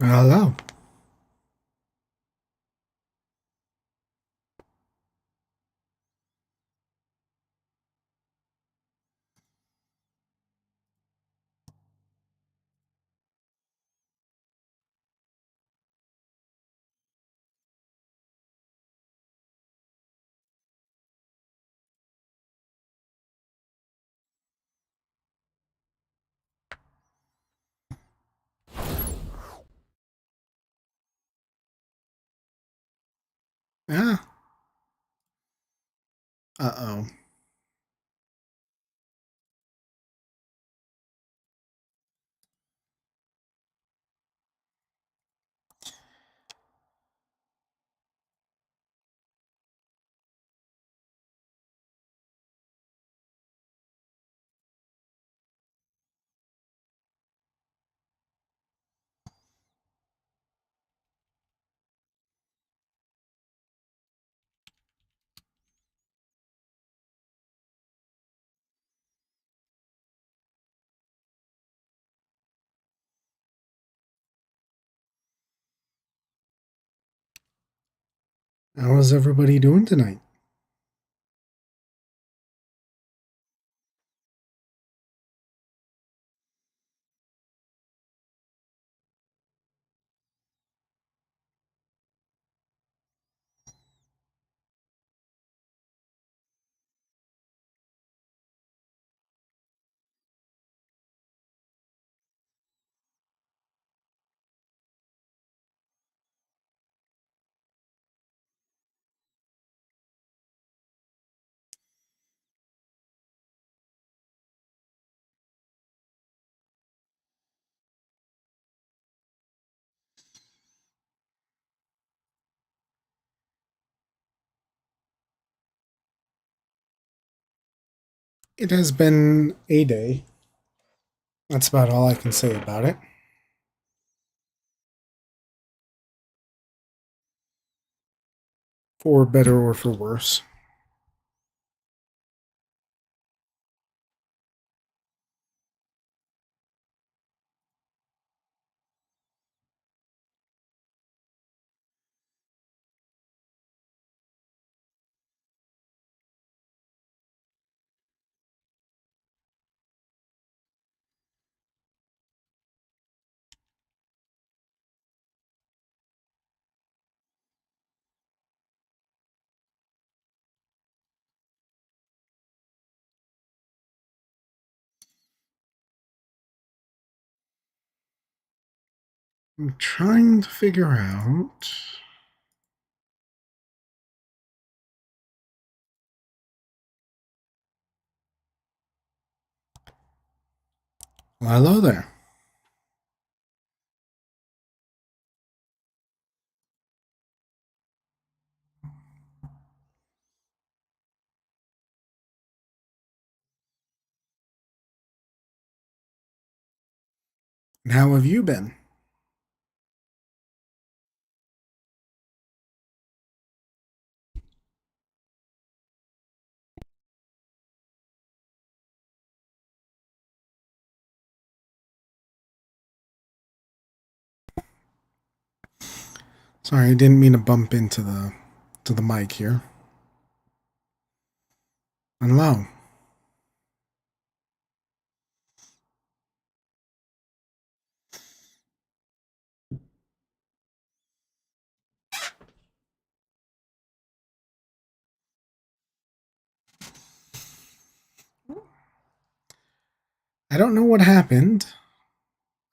Hello. Yeah. Uh-oh. How is everybody doing tonight? It has been a day. That's about all I can say about it. For better or for worse. I'm trying to figure out. Well, hello there. And how have you been? Sorry, I didn't mean to bump into the mic here. Hello. I don't know what happened.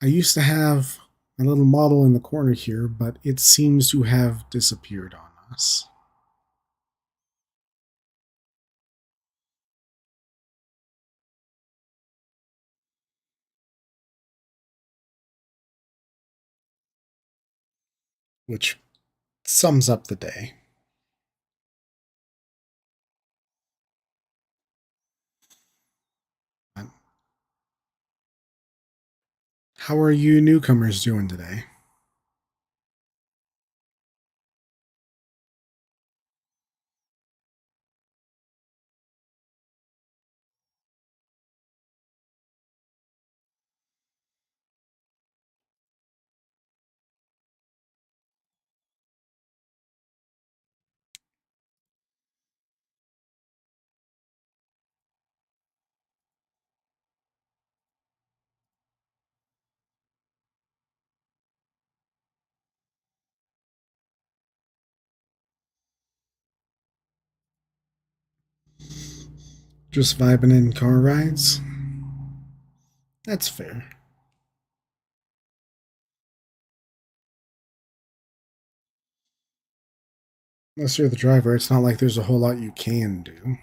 I used to have a little model in the corner here, but it seems to have disappeared on us. Which sums up the day. How are you newcomers doing today? Just vibing in car rides? That's fair. Unless you're the driver, it's not like there's a whole lot you can do.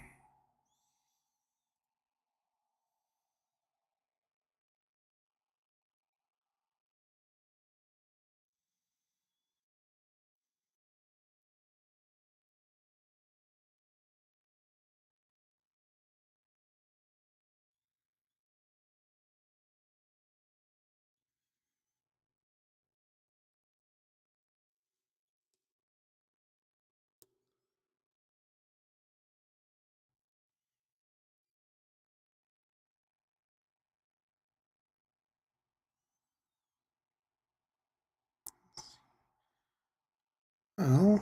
Well,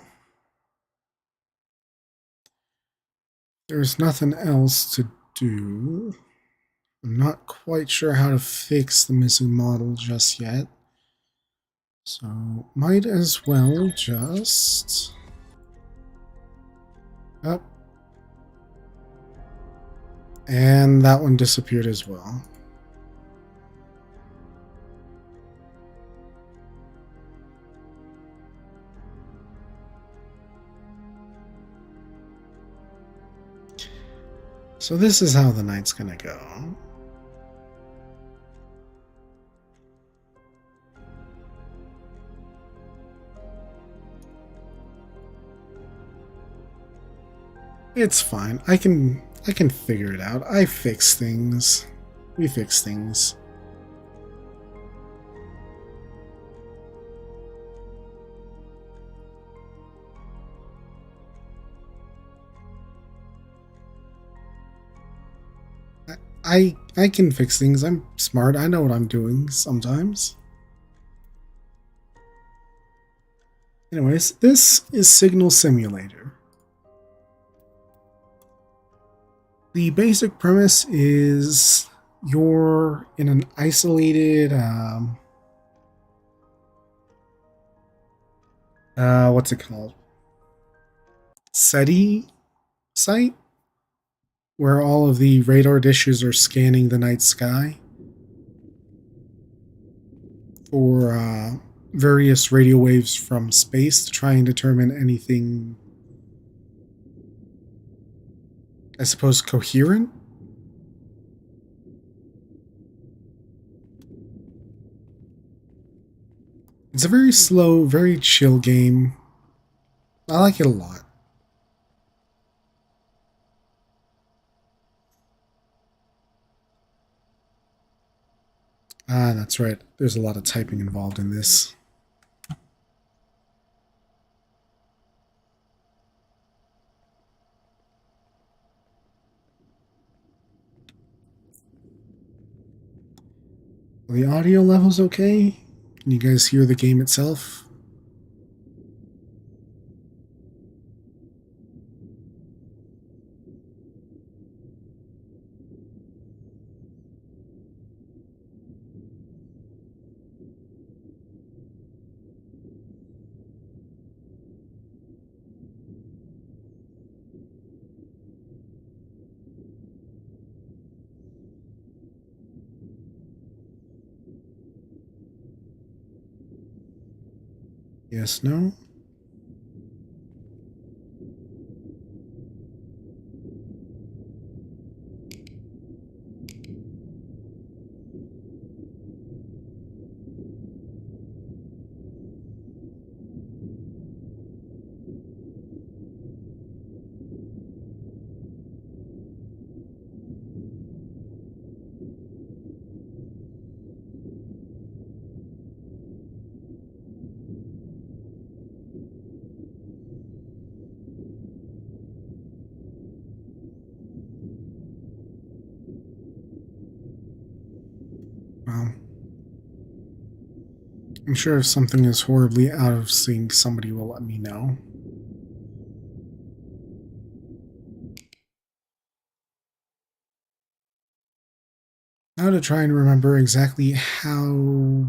there's nothing else to do. I'm not quite sure how to fix the missing model just yet. So, might as well just... Up. And that one disappeared as well. So this is how the night's gonna go. It's fine. I can figure it out. I fix things. We fix things. I can fix things. I'm smart. I know what I'm doing sometimes. Anyways, this is Signal Simulator. The basic premise is you're in an isolated what's it called? SETI site where all of the radar dishes are scanning the night sky for various radio waves from space to try and determine anything, I suppose, coherent. It's a very slow, very chill game. I like it a lot. Ah, that's right. There's a lot of typing involved in this. The audio level's okay? Can you guys hear the game itself? Yes, no? Well, I'm sure if something is horribly out of sync, somebody will let me know. Now to try and remember exactly how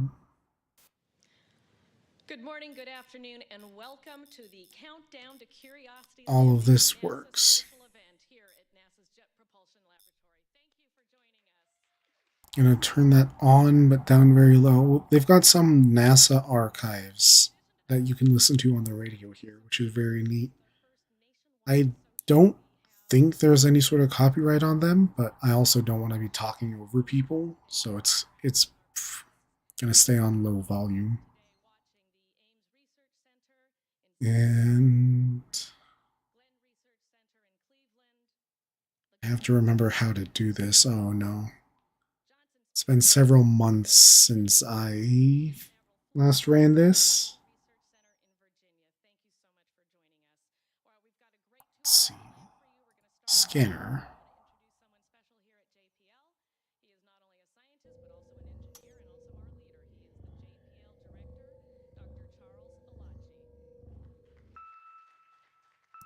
Good morning, good afternoon, and welcome to the Countdown to Curiosity all of Landing, this NASA's works. official event here at NASA's Jet Propulsion Gonna turn that on, but down very low. They've got some NASA archives that you can listen to on the radio here, which is very neat. I don't think there's any sort of copyright on them, but I also don't want to be talking over people, so it's gonna stay on low volume. And I have to remember how to do this. Oh no. It's been several months since I last ran this. Let's see. Scanner.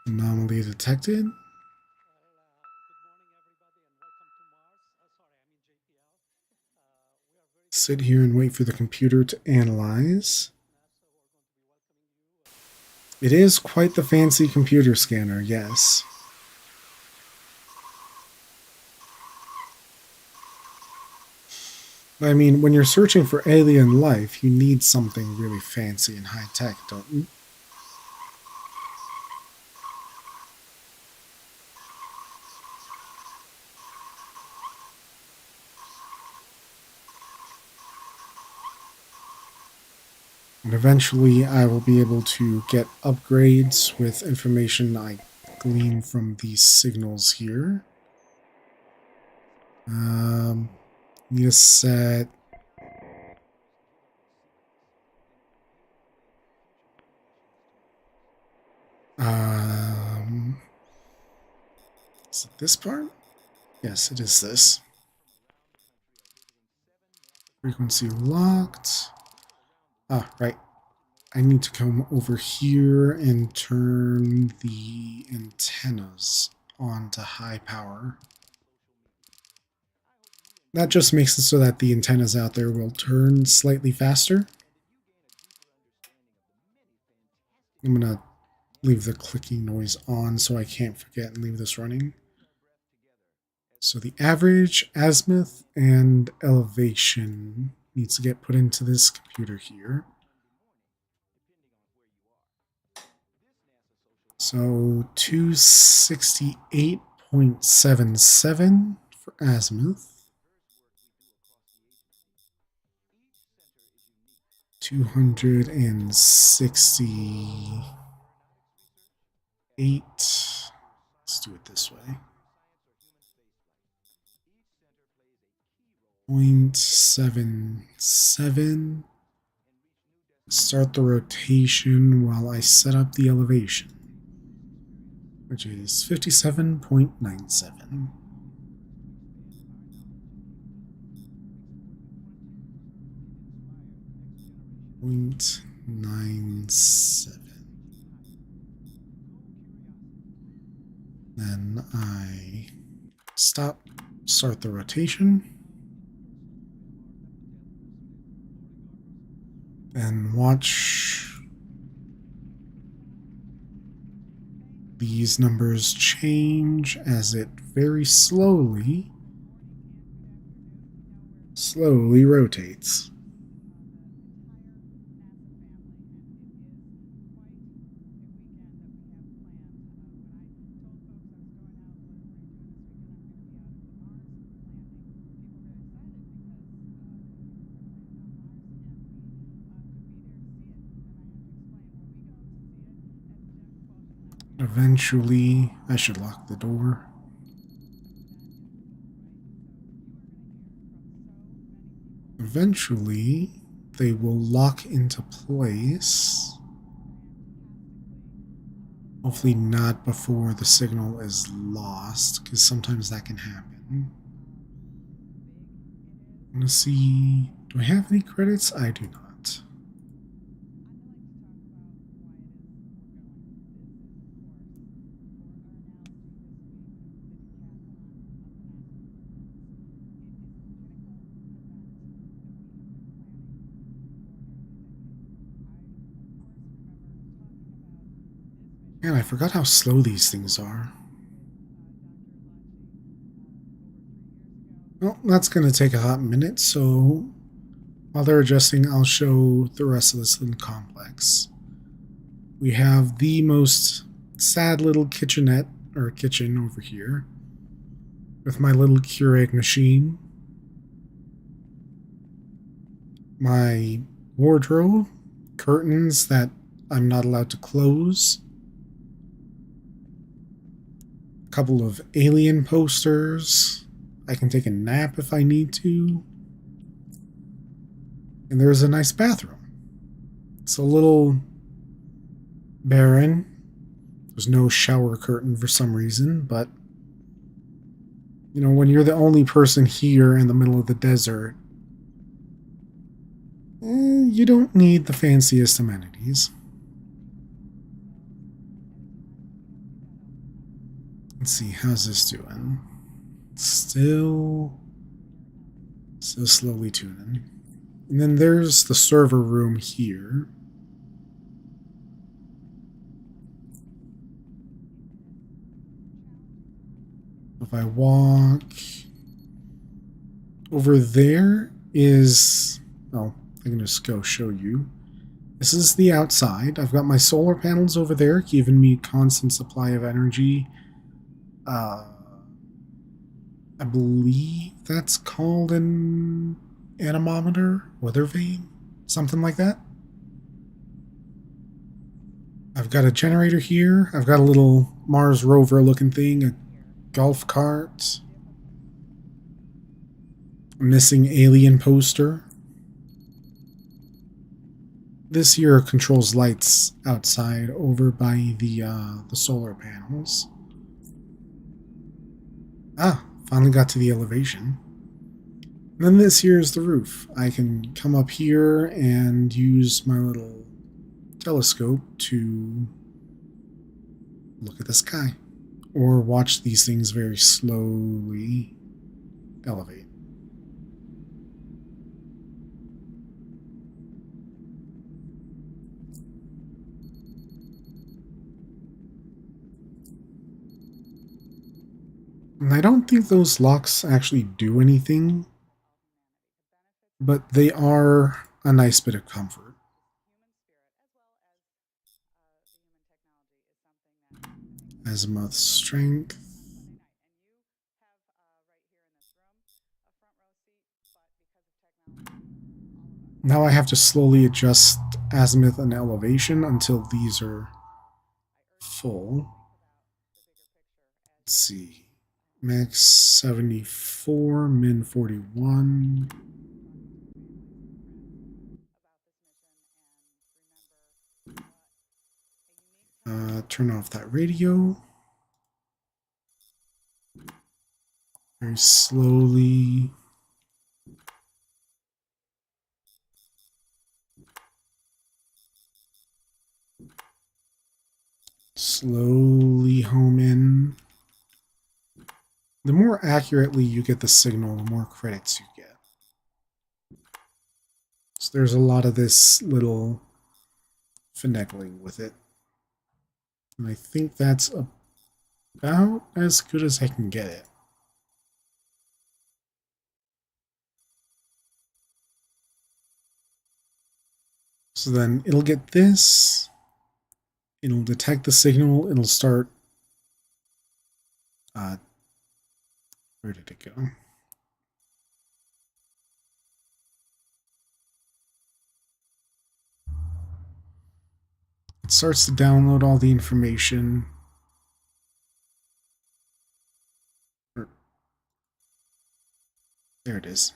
Anomaly detected. Sit here and wait for the computer to analyze. It is quite the fancy computer scanner, yes. I mean, when you're searching for alien life, you need something really fancy and high tech, don't you? And eventually, I will be able to get upgrades with information I glean from these signals here. Need to set. Is it this part? Yes, it is this. Frequency locked. Ah, right. I need to come over here and turn the antennas on to high power. That just makes it so that the antennas out there will turn slightly faster. I'm going to leave the clicking noise on so I can't forget and leave this running. So the average, azimuth, and elevation needs to get put into this computer here. So 268.77 for azimuth. 268. Let's do it this way. 0.77. Start the rotation while I set up the elevation, which is 57.97. Then I start the rotation, and watch these numbers change as it very slowly rotates. Eventually, I should lock the door. Eventually, they will lock into place. Hopefully not before the signal is lost, because sometimes that can happen. I'm gonna see, do I have any credits? I do not. Man, I forgot how slow these things are. Well, that's going to take a hot minute, so while they're adjusting, I'll show the rest of this little complex. We have the most sad little kitchenette, or kitchen over here, with my little Keurig machine, my wardrobe, curtains that I'm not allowed to close, a couple of alien posters. I can take a nap if I need to. And there's a nice bathroom. It's a little barren. There's no shower curtain for some reason, but you know, when you're the only person here in the middle of the desert, you don't need the fanciest amenities. Let's see, how's this doing? Still slowly tuning. And then there's the server room here. If I walk over there is, oh, I can just go show you. This is the outside. I've got my solar panels over there, giving me constant supply of energy. I believe that's called an anemometer, weather vane, something like that. I've got a generator here. I've got a little Mars rover looking thing, a golf cart, a missing alien poster. This here controls lights outside over by the solar panels. Ah, finally got to the elevation. And then this here is the roof. I can come up here and use my little telescope to look at the sky or watch these things very slowly elevate. And I don't think those locks actually do anything, but they are a nice bit of comfort. Azimuth strength. Now I have to slowly adjust azimuth and elevation until these are full. Let's see. Max 74, min 41. Turn off that radio. Very slowly. Slowly home in. The more accurately you get the signal, the more credits you get. So there's a lot of this little finagling with it. And I think that's about as good as I can get it. So then it'll get this. It'll detect the signal. It'll start. Where did it go? It starts to download all the information. There it is.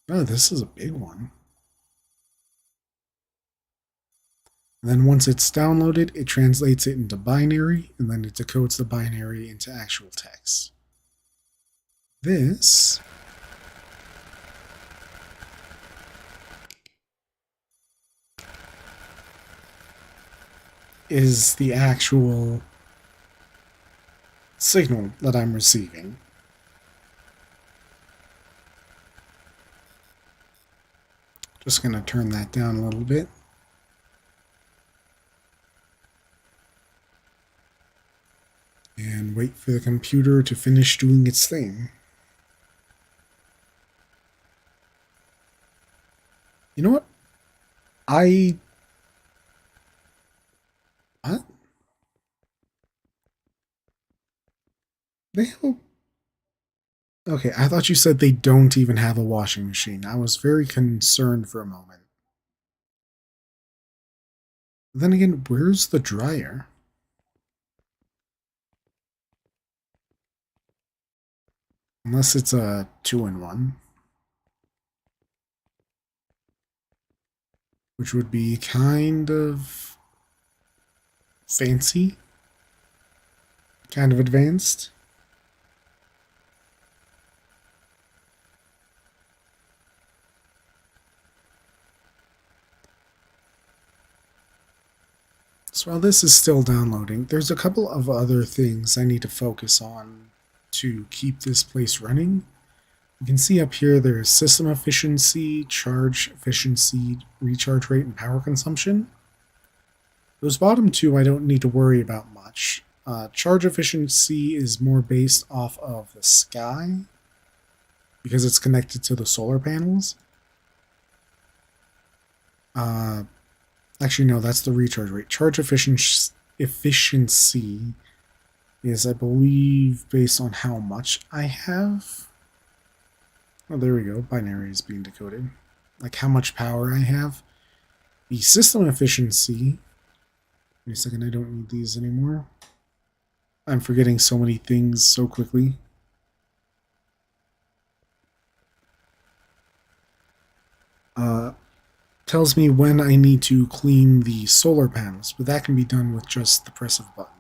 Oh, this is a big one. And then once it's downloaded, it translates it into binary, and then it decodes the binary into actual text. This is the actual signal that I'm receiving. Just going to turn that down a little bit. And wait for the computer to finish doing its thing. You know what? I what? They have okay, I thought you said they don't even have a washing machine. I was very concerned for a moment. Then again, where's the dryer? Unless it's a two-in-one, which would be kind of fancy, kind of advanced. So while this is still downloading, there's a couple of other things I need to focus on to keep this place running. You can see up here there's system efficiency, charge efficiency, recharge rate, and power consumption. Those bottom two I don't need to worry about much. Charge efficiency is more based off of the sky because it's connected to the solar panels. Uh, Actually, no, that's the recharge rate. Charge efficiency is, I believe, based on how much I have. Oh, there we go. Binary is being decoded. Like how much power I have. The system efficiency. Wait a second, I don't need these anymore. I'm forgetting so many things so quickly. Uh, Tells me when I need to clean the solar panels, but that can be done with just the press of a button.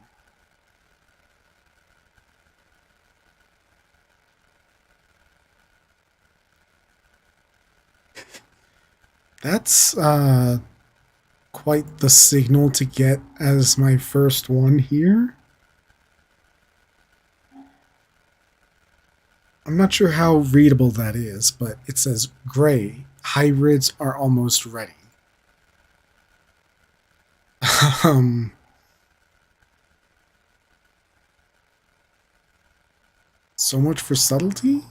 That's quite the signal to get as my first one here. I'm not sure how readable that is, but it says gray. Hybrids are almost ready. um, so much for subtlety?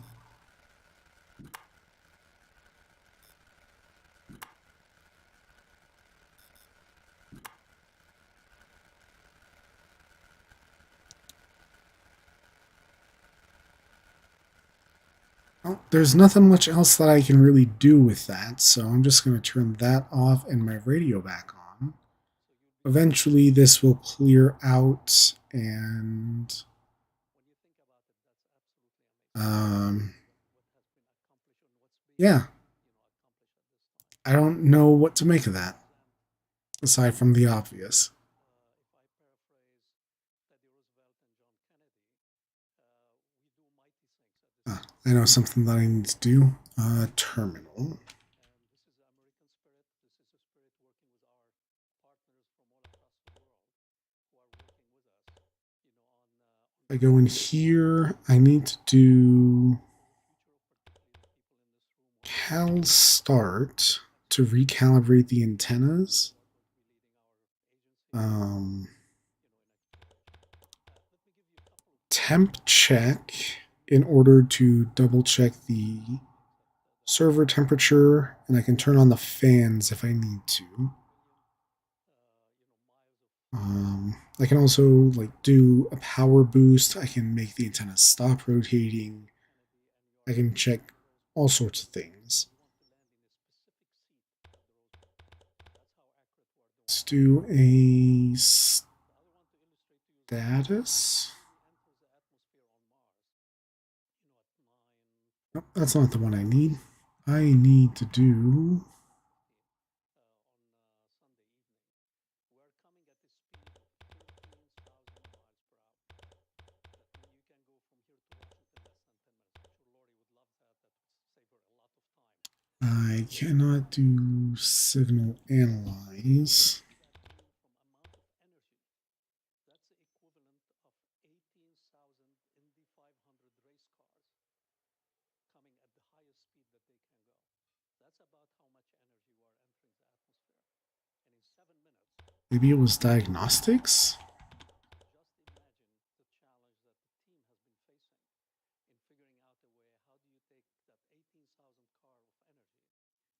Well, there's nothing much else that I can really do with that, so I'm just going to turn that off and my radio back on. Eventually, this will clear out and um, yeah, I don't know what to make of that aside from the obvious. I know something that I need to do. Terminal. I go in here. I need to do cal start to recalibrate the antennas. Um, Temp check in order to double check the server temperature, and I can turn on the fans if I need to. I can also like do a power boost. I can make the antenna stop rotating. I can check all sorts of things. Let's do a status. Nope, that's not the one I need. I need to do. I cannot do signal analyze. Maybe it was diagnostics?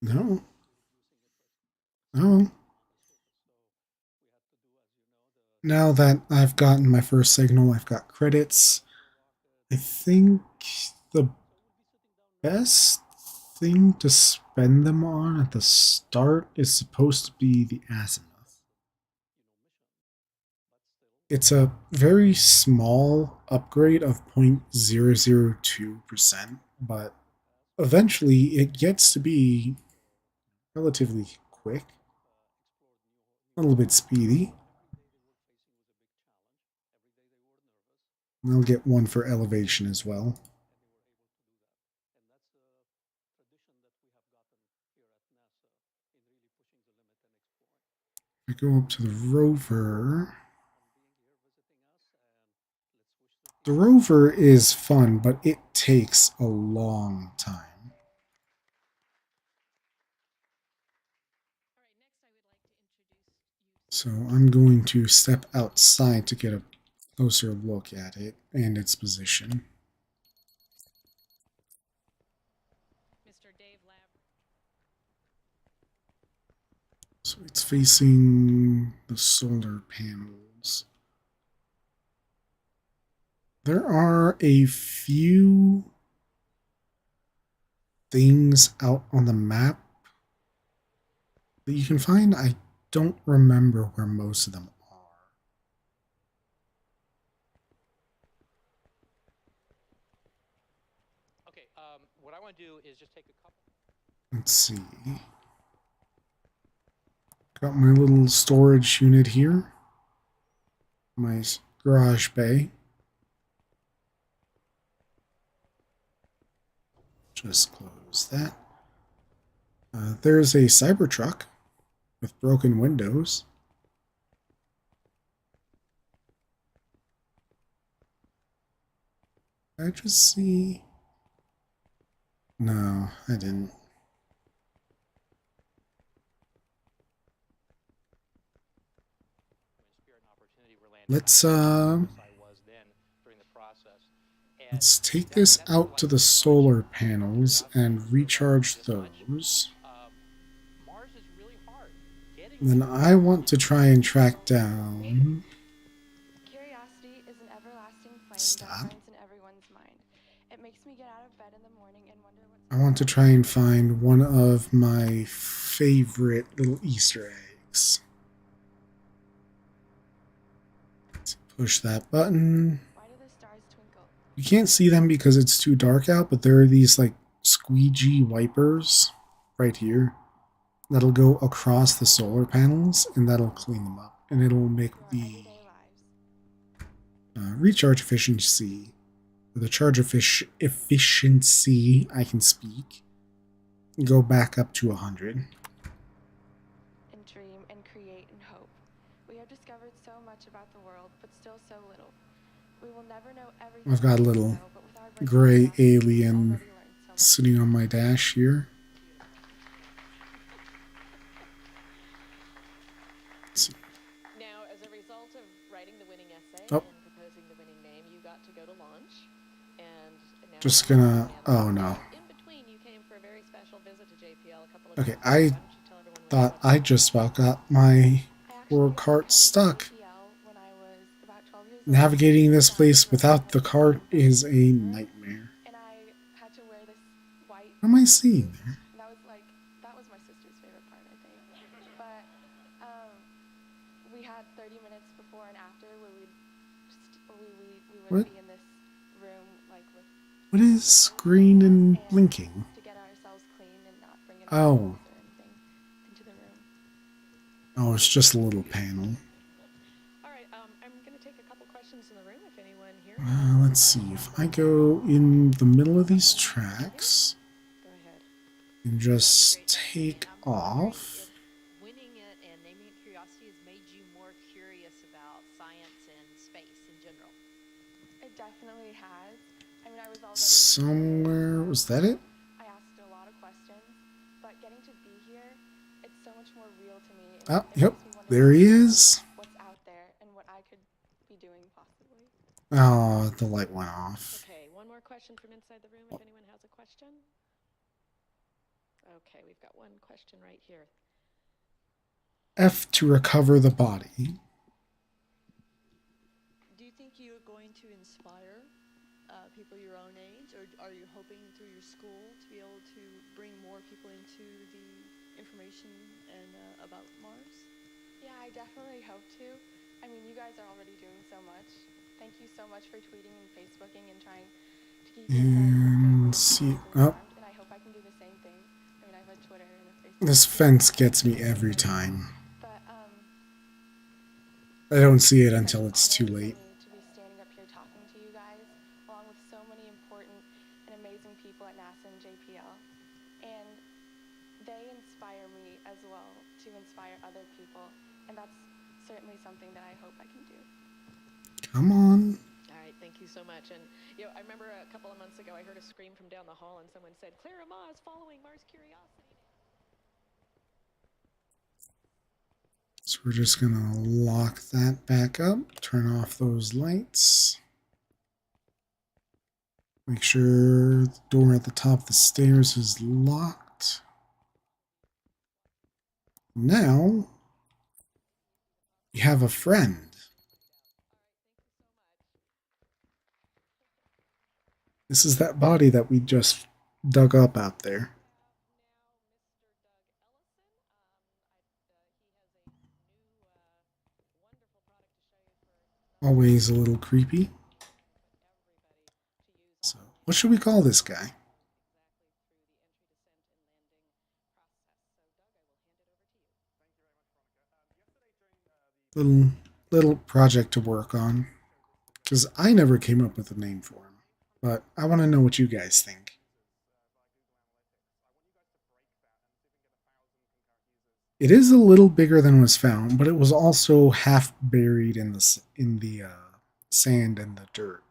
No. Oh, now that I've gotten my first signal, I've got credits. I think the best thing to spend them on at the start is supposed to be the azimuth. It's a very small upgrade of 0.002%, but eventually it gets to be relatively quick, a little bit speedy. And I'll get one for elevation as well. I go up to the rover. The rover is fun, but it takes a long time. So I'm going to step outside to get a closer look at it and its position. Mr. Dave Lab. So it's facing the solar panels. There are a few things out on the map that you can find. I don't remember where most of them are. Okay, what I want to do is just take a couple. Let's see. Got my little storage unit here. My garage bay. Just close that. There's a Cybertruck with broken windows. I just see. No, I didn't. Let's let's take this out to the solar panels and recharge those. Then I want to try and track down. Curiosity is an everlasting flame Stop. that burns in everyone's mind. It makes me get out of bed in the morning and wonder what's. I want to try and find one of my favorite little Easter eggs. Let's push that button. Why do the stars twinkle? You can't see them because it's too dark out, but there are these like squeegee wipers right here that'll go across the solar panels and that'll clean them up. And it'll make the recharge efficiency, or the charge efficiency, I can speak, go back up to 100. And dream and create and hope. We have discovered so much about the world, but still so little. We will never know everything. I've got a little gray alien sitting on my dash here. Let's see. Now, as a result of writing the winning essay Oh. and proposing the winning name, you got to go to launch. And now Just gonna. Oh no. in between, you came for a very special visit to JPL a couple of Okay, times. I Why don't you tell everyone what thought happened? I just about got my poor cart stuck. Navigating this place without the cart is a nightmare. And I had to wear this white. What am I seeing there? And that was my sister's favorite part, I think. But we had 30 minutes before and after where we would What? be in this room like with. What is green and blinking? To get ourselves clean and not bring in Oh. or anything into the room. Oh, it's just a little panel. All right, I'm going to take a couple questions in the room if anyone here. Let's see. If I go in the middle of these tracks Go ahead. and just take off. Winning it and naming it Curiosity has made you more curious about science and space in general. It definitely has. I mean, I was already. Somewhere. Was that it? I asked a lot of questions, but getting to be here, it's so much more real to me. Ah, It yep. makes me wanna There he is. what's out there and what I could be doing possibly. Oh, the light went off. Okay, one more question from inside the room if anyone has a question. Okay, we've got one question right here. F to recover the body. Do you think you're going to inspire people your own age, or are you hoping through your school to be able to bring more people into the information and about Mars? Yeah, I definitely hope to. I mean, you guys are already doing so much. Thank you so much for tweeting and Facebooking and trying to keep your friends and And family see. Oh, informed, and I hope I can do the same thing. I mean, I have a Twitter and a Facebook. this fence gets me every time. But I don't see it it's until such an it's too honor late. for me to be standing up here talking to you guys, along with so many important and amazing people at NASA and JPL. And they inspire me as well to inspire other people, and that's certainly something that I hope I can do. Come on. All right, thank you so much. And I remember a couple of months ago, I heard a scream from down the hall, and someone said, "Clara Ma is following Mars Curiosity." So we're just gonna lock that back up, turn off those lights. Make sure the door at the top of the stairs is locked. Now, you have a friend. This is that body that we just dug up out there. Always a little creepy. So, what should we call this guy? Little project to work on. Because I never came up with a name for him. But I want to know what you guys think. It is a little bigger than was found, but it was also half buried in the sand and the dirt.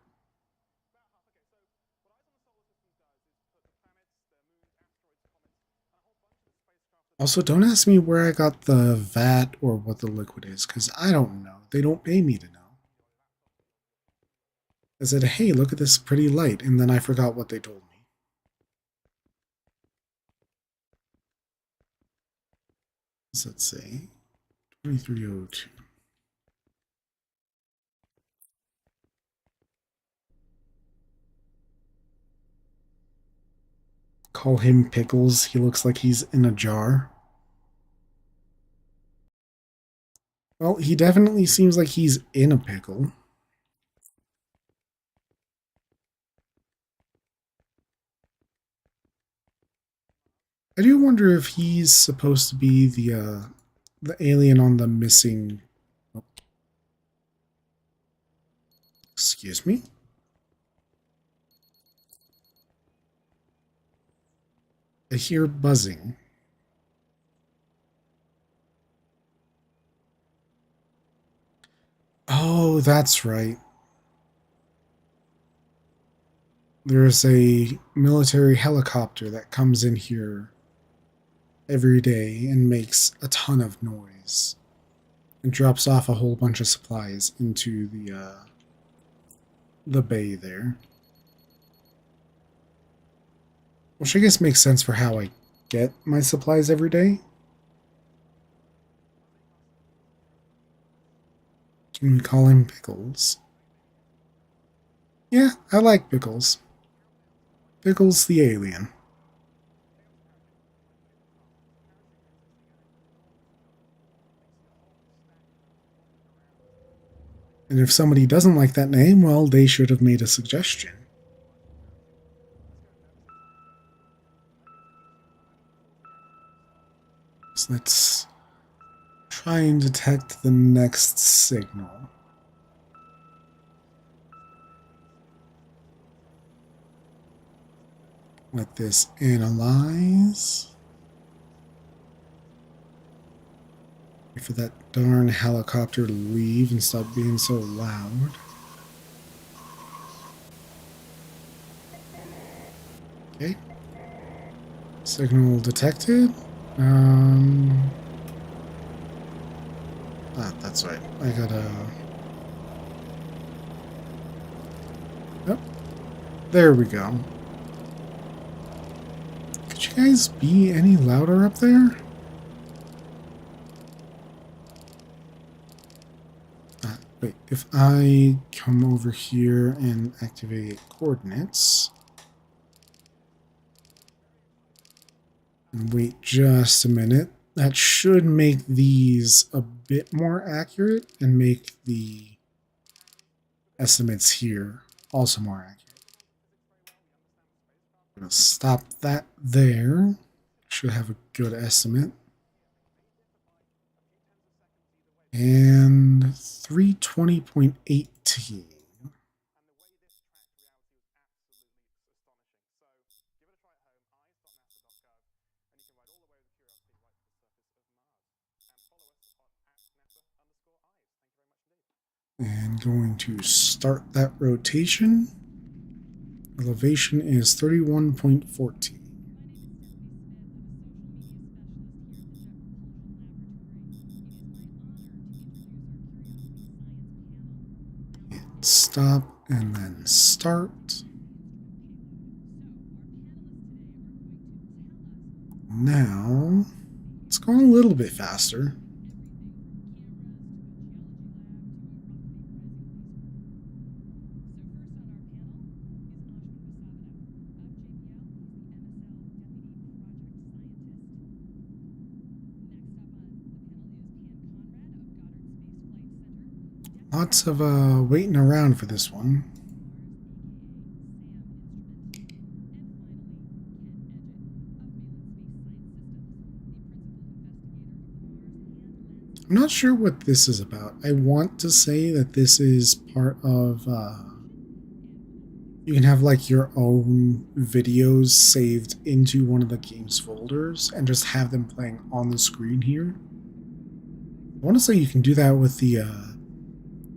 Also, don't ask me where I got the vat or what the liquid is, because I don't know. They don't pay me to know. I said, hey, look at this pretty light, and then I forgot what they told me. So let's say 2302. Call him Pickles. He looks like he's in a jar. Well, he definitely seems like he's in a pickle. I do wonder if he's supposed to be the alien on the missing. Oh. Excuse me. I hear buzzing. Oh, that's right. There's a military helicopter that comes in here every day and makes a ton of noise and drops off a whole bunch of supplies into the bay there. Which I guess makes sense for how I get my supplies every day. Can we call him Pickles? Yeah, I like Pickles. Pickles the alien. And if somebody doesn't like that name, well, they should have made a suggestion. So let's try and detect the next signal. Let this analyze. Wait for that darn helicopter to leave and stop being so loud. Okay. Signal detected. That's right. I gotta... Yep. There we go. Could you guys be any louder up there? Wait, if I come over here and activate coordinates and wait just a minute, that should make these a bit more accurate and make the estimates here also more accurate. I'm going to stop that there. Should have a good estimate. And 320.18. And going to start that rotation. Elevation is 31.14. Stop and then start. Now, it's going a little bit faster. Lots of waiting around for this one. I'm not sure what this is about. I want to say that this is part of you can have like your own videos saved into one of the game's folders and just have them playing on the screen here. I want to say you can do that with the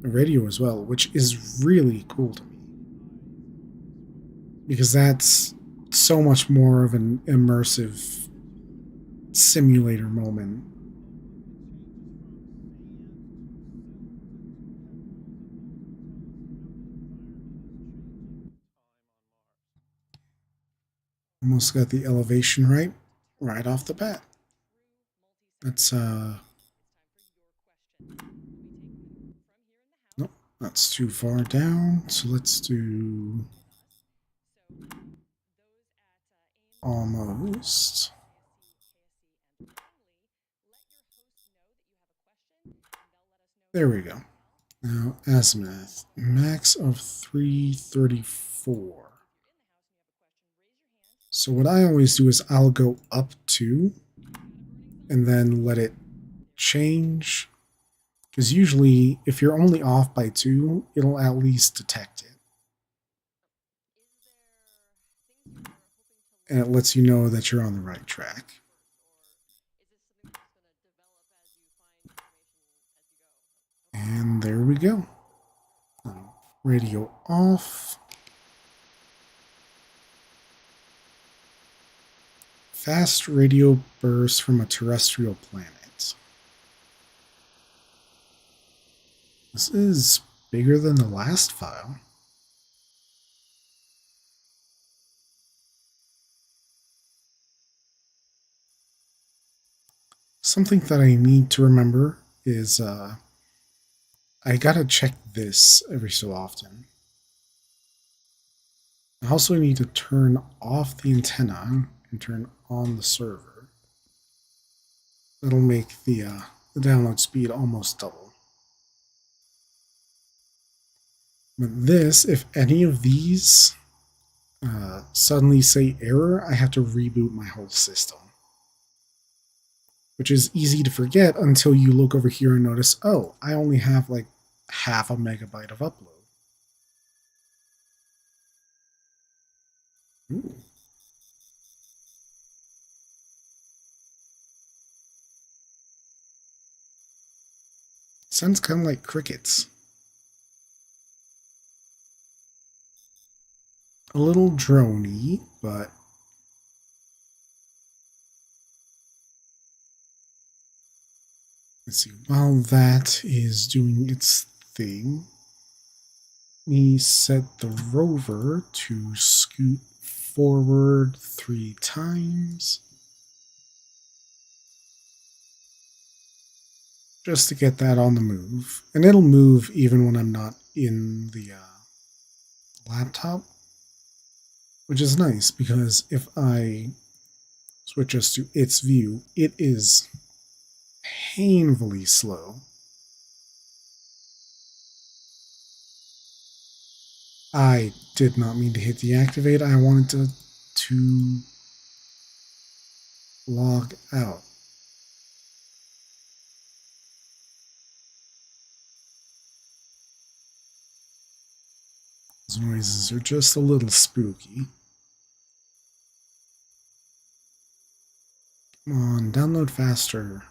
radio as well, which is really cool to me. Because that's so much more of an immersive simulator moment. Almost got the elevation right off the bat. That's nope, that's too far down. So let's do almost. There we go. Now azimuth, max of 334. So what I always do is I'll go up 2 and then let it change. Because usually if you're only off by 2, it'll at least detect it. And it lets you know that you're on the right track. And there we go. Radio off. Fast radio burst from a terrestrial planet. This is bigger than the last file. Something that I need to remember is I gotta check this every so often. I also need to turn off the antenna and turn on the server. That'll make the download speed almost double. But this, if any of these suddenly say error, I have to reboot my whole system. Which is easy to forget until you look over here and notice, oh, I only have like half a megabyte of upload. Ooh. Sounds kind of like crickets. A little drony, but let's see. While that is doing its thing, we set the rover to scoot forward 3 times. just to get that on the move. And it'll move even when I'm not in the laptop, which is nice because if I switch us to its view, it is painfully slow. I did not mean to hit deactivate. I wanted to log out. Those noises are just a little spooky. Come on, download faster.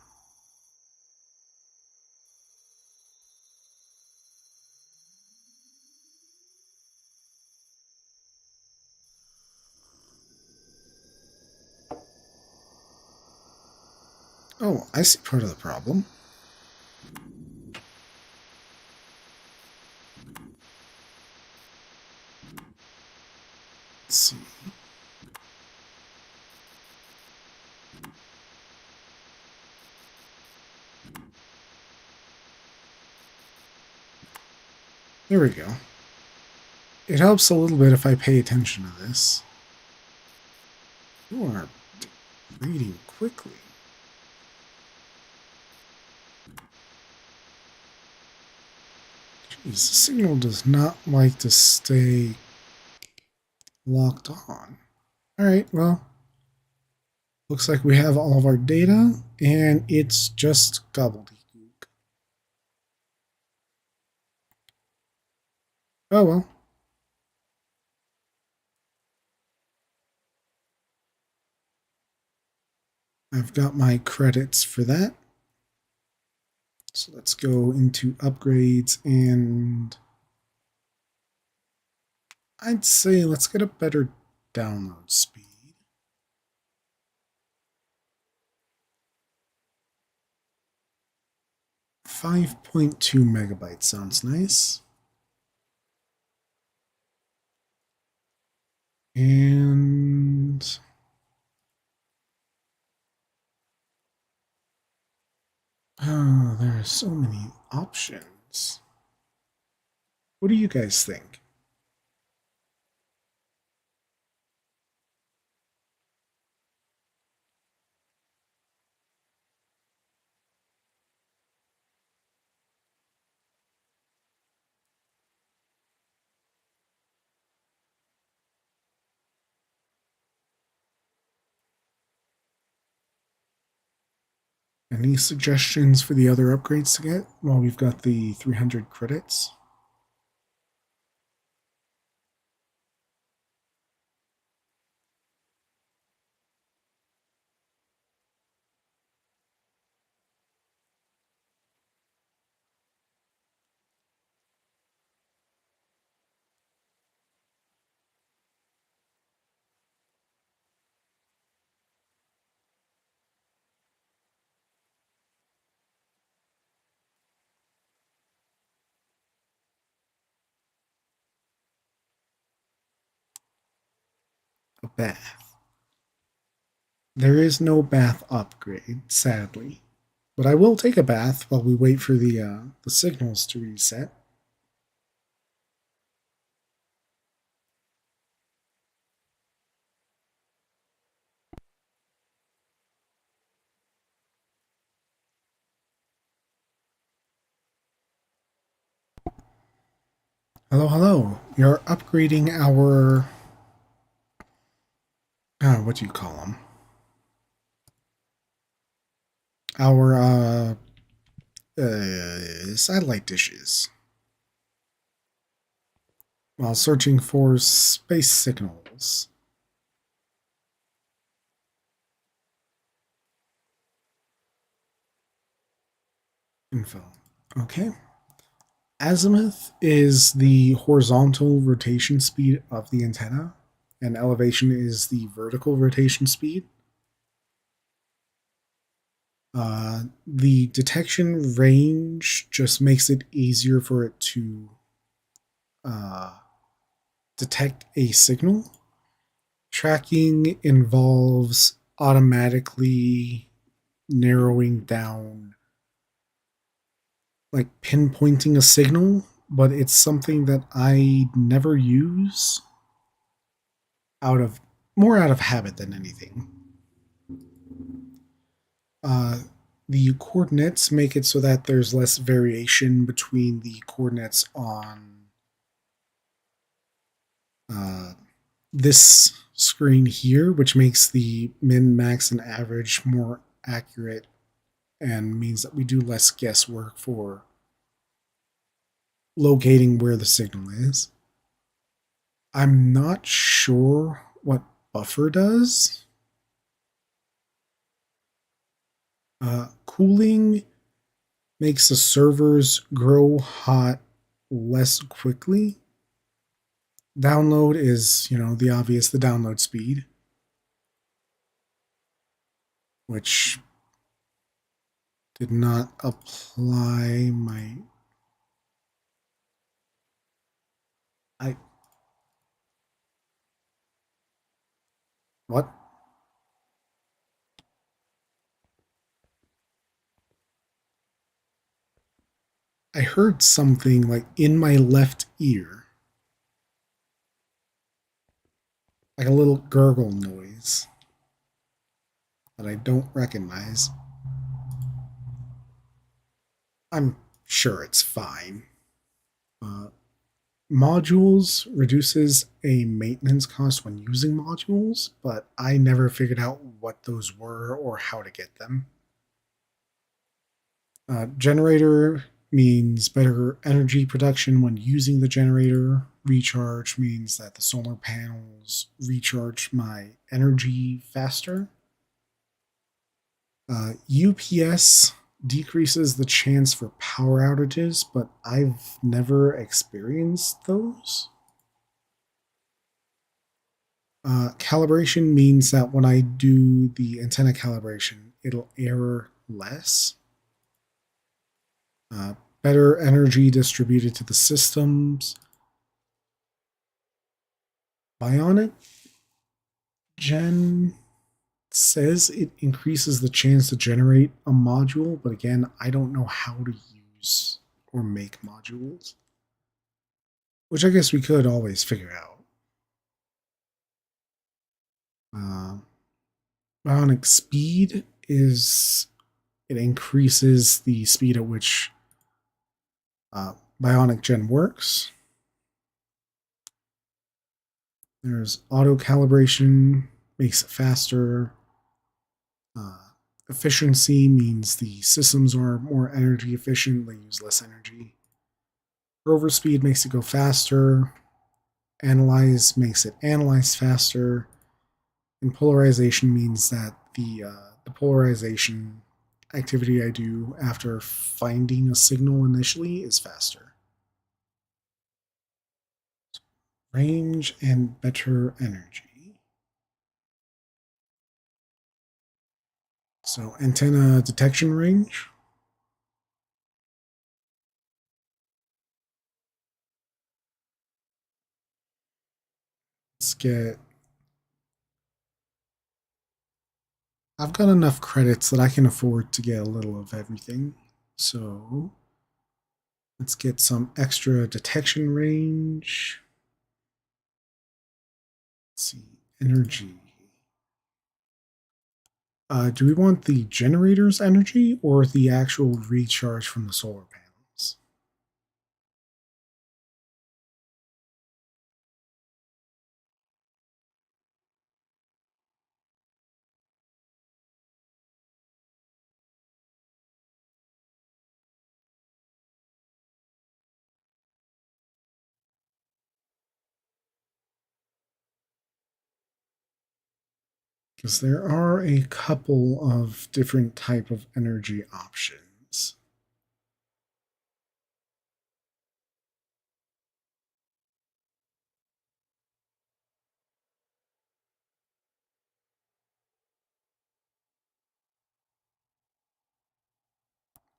Oh, I see part of the problem. Let's see. There we go. It helps a little bit if I pay attention to this. You are reading quickly. Jeez, the signal does not like to stay locked on. Alright, well, looks like we have all of our data, and it's just gobbledygook. Oh well. I've got my credits for that. So let's go into upgrades, and I'd say let's get a better download speed. 5.2 megabytes sounds nice. And oh, there are so many options. What do you guys think? Any suggestions for the other upgrades to get? Well, we've got the 300 credits. A bath. There is no bath upgrade, sadly. But I will take a bath while we wait for the signals to reset. Hello, hello. You're upgrading our... what do you call them? Our satellite dishes. While searching for space signals. Info. Okay. Azimuth is the horizontal rotation speed of the antenna, and elevation is the vertical rotation speed. The detection range just makes it easier for it to detect a signal. Tracking involves automatically narrowing down like pinpointing a signal, but it's something that I never use out of more out of habit than anything. Uh, the coordinates make it so that there's less variation between the coordinates on uh, this screen here, which makes the min, max, and average more accurate and means that we do less guesswork for locating where the signal is. I'm not sure what buffer does. Cooling makes the servers grow hot less quickly. Download is, the obvious, the download speed, which did not apply my. I. What? I heard something like in my left ear, like a little gurgle noise that I don't recognize. I'm sure it's fine. Uh, Modules reduces a maintenance cost when using modules, but I never figured out what those were or how to get them. Generator means better energy production when using the generator. Recharge means that the solar panels recharge my energy faster. UPS decreases the chance for power outages, but I've never experienced those. Calibration means that when I do the antenna calibration, it'll error less. Better energy distributed to the systems. Bionic Gen says it increases the chance to generate a module, but again, I don't know how to use or make modules, which I guess we could always figure out. Bionic speed is it increases the speed at which Bionic Gen works. There's auto calibration, makes it faster. Efficiency means the systems are more energy efficient, they use less energy. Rover speed makes it go faster. Analyze makes it analyze faster. And polarization means that the polarization activity I do after finding a signal initially is faster. Range and better energy. So antenna detection range. Let's get. I've got enough credits that I can afford to get a little of everything. So let's get some extra detection range. Let's see, energy. Do we want the generator's energy or the actual recharge from the solar panels? Because there are a couple of different type of energy options.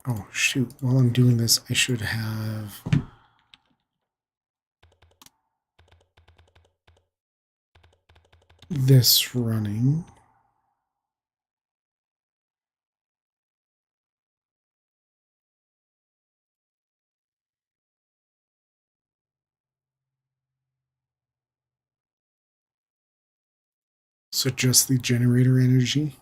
Oh shoot, while I'm doing this, I should have this running. So just the generator energy.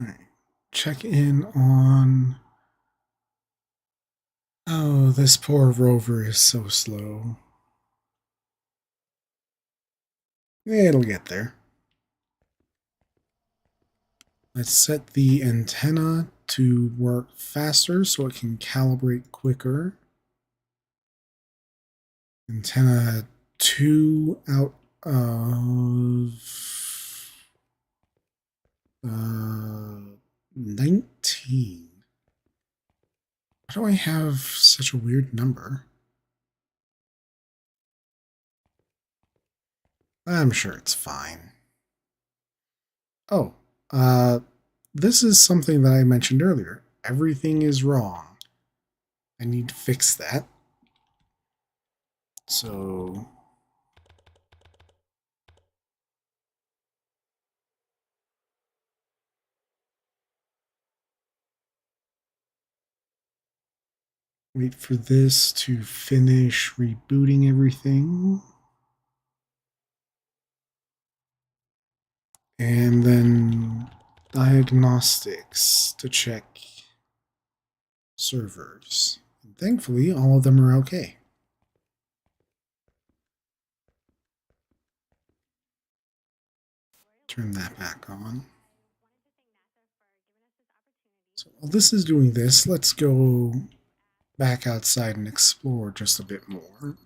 All right. Check in on. Oh, this poor rover is so slow. It'll get there. Let's set the antenna to work faster so it can calibrate quicker. Antenna 2 out of 19. Why do I have such a weird number? I'm sure it's fine. Oh, this is something that I mentioned earlier. Everything is wrong. I need to fix that. So wait for this to finish rebooting everything. And then diagnostics to check servers. And thankfully, all of them are okay. Turn that back on. So while this is doing this, let's go back outside and explore just a bit more.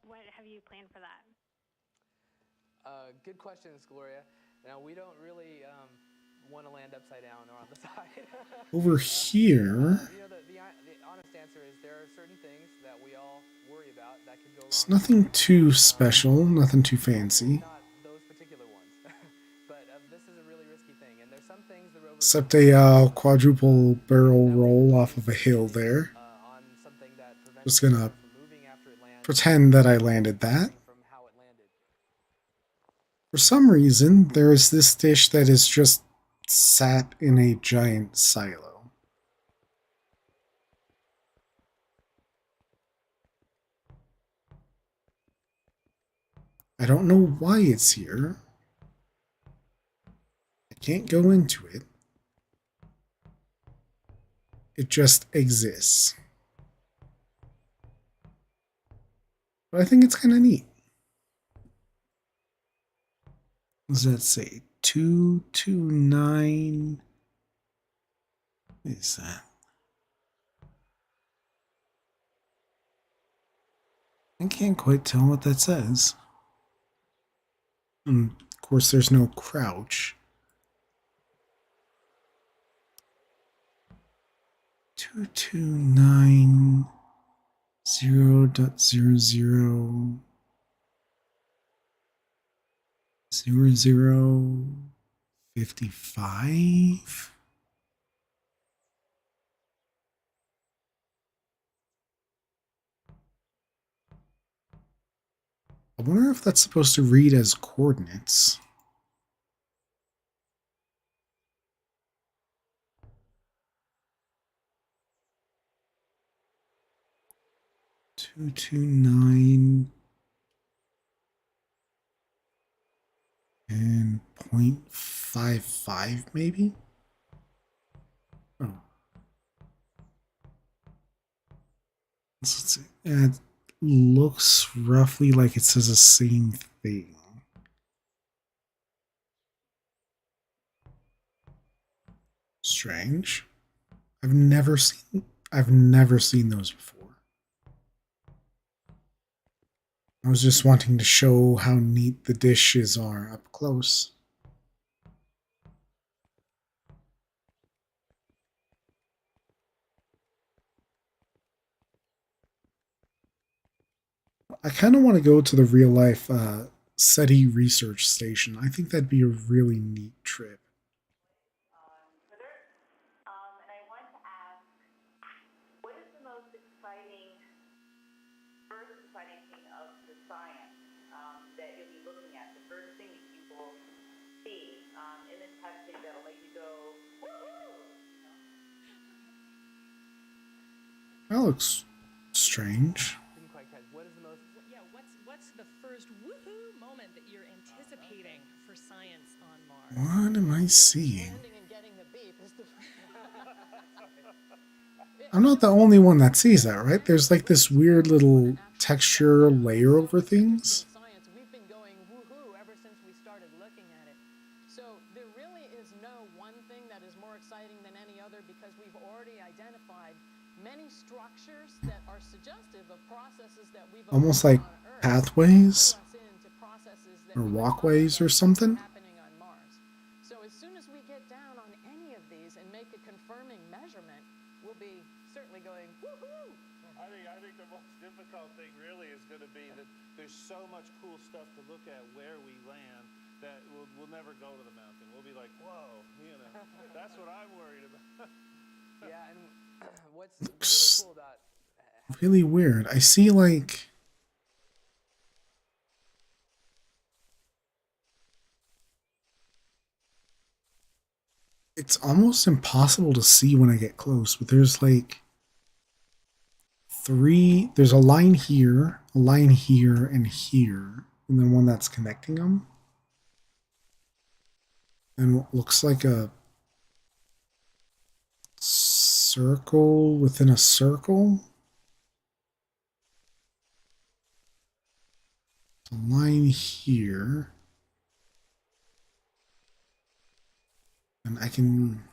What have you planned for that? Good questions, Gloria. Now, we don't really want to land upside down or on the side. Over here, The honest answer is there are certain things that we all worry about that could go it's wrong. nothing too special, nothing too fancy. Not those particular ones. But this is a really risky thing, and there's some things the rover Except a quadruple barrel roll off of a hill there. on something that prevents Just the gonna rover from moving after it lands. pretend that I landed that. From how it landed. For some reason, there is this dish that is just sat in a giant silo. I don't know why it's here. I can't go into it. It just exists. But I think it's kind of neat. What does that say? 229. What is that? I can't quite tell what that says. Of course, there's no crouch. 229 0.00 0055. I wonder if that's supposed to read as coordinates. Two two nine and 0.55 maybe. Oh, let's see. It looks roughly like it says the same thing. Strange. I've never seen those before. I was just wanting to show how neat the dishes are up close. I kind of want to go to the real life SETI research station. I think that'd be a really neat trip. And I want to ask, what is the most exciting, first exciting thing of the science that you'll be looking at? The first thing that you will see in the testing that'll make you go, woohoo! That looks strange. Didn't quite catch. What is the most? Yeah, what's the first woohoo moment that you're anticipating for science on Mars? What am I seeing? Landing and getting the beep is the. I'm not the only one that sees that, right? There's like this weird little texture layer over things. Science, we've been going woohoo ever since we started looking at it. So there really is no one thing that is more exciting than any other because we've already identified many structures that are suggestive of processes that we've Almost like on Earth. pathways Into processes that or we would walkways or find something. happening on Mars. So as soon as we get down on any of these and make a confirming measurement, we'll be certainly going woohoo. I think the most difficult thing really is going to be that there's so much cool stuff to look at where we land that we'll never go to the mountain. We'll be like, whoa, you know, that's what I'm worried about. Yeah, and what's Looks really cool about really weird. I see like it's almost impossible to see when I get close, but there's like there's a line here, and here, and then one that's connecting them. And what looks like a circle within a circle. A line here. And I can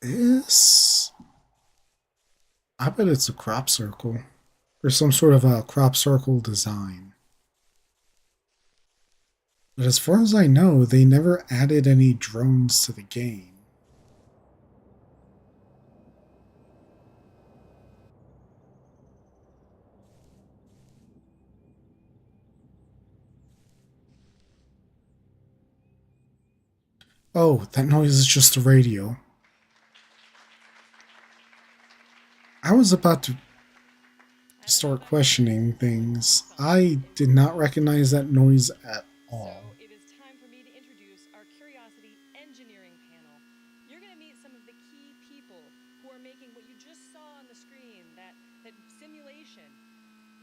this. I bet it's a crop circle or some sort of a crop circle design. But as far as I know, they never added any drones to the game. Oh, that noise is just the radio. I was about to start questioning things. I did not recognize that noise at all. So it is time for me to introduce our Curiosity Engineering panel. You're going to meet some of the key people who are making what you just saw on the screen, that simulation,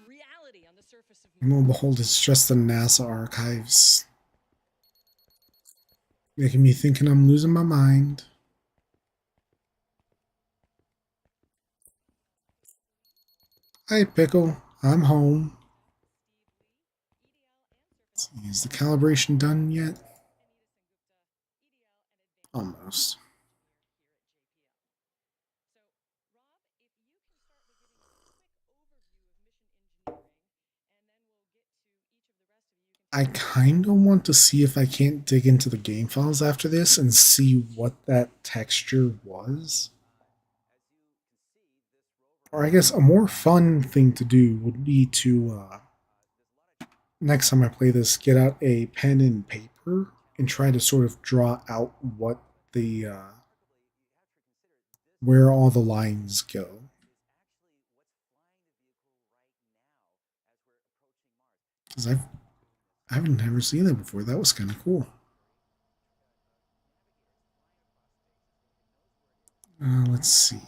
reality on the surface of Lo and behold, it's just the NASA archives. Making me thinking I'm losing my mind. Hi, Pickle. I'm home. Let's see, is the calibration done yet? Almost. I kind of want to see if I can't dig into the game files after this and see what that texture was. Or I guess a more fun thing to do would be to, next time I play this, get out a pen and paper and try to sort of draw out what the, where all the lines go. Because I've never seen that before. That was kind of cool. Let's see.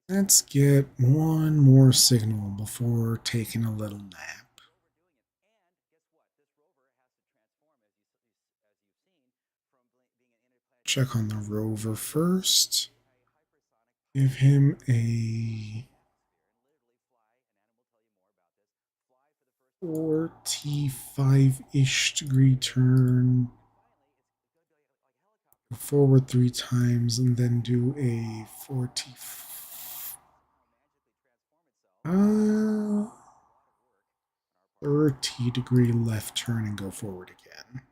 Let's get one more signal before taking a little nap. Check on the rover first. Give him a 45-ish degree turn. Forward 3 times and then do a 40. 30-degree left turn and go forward again.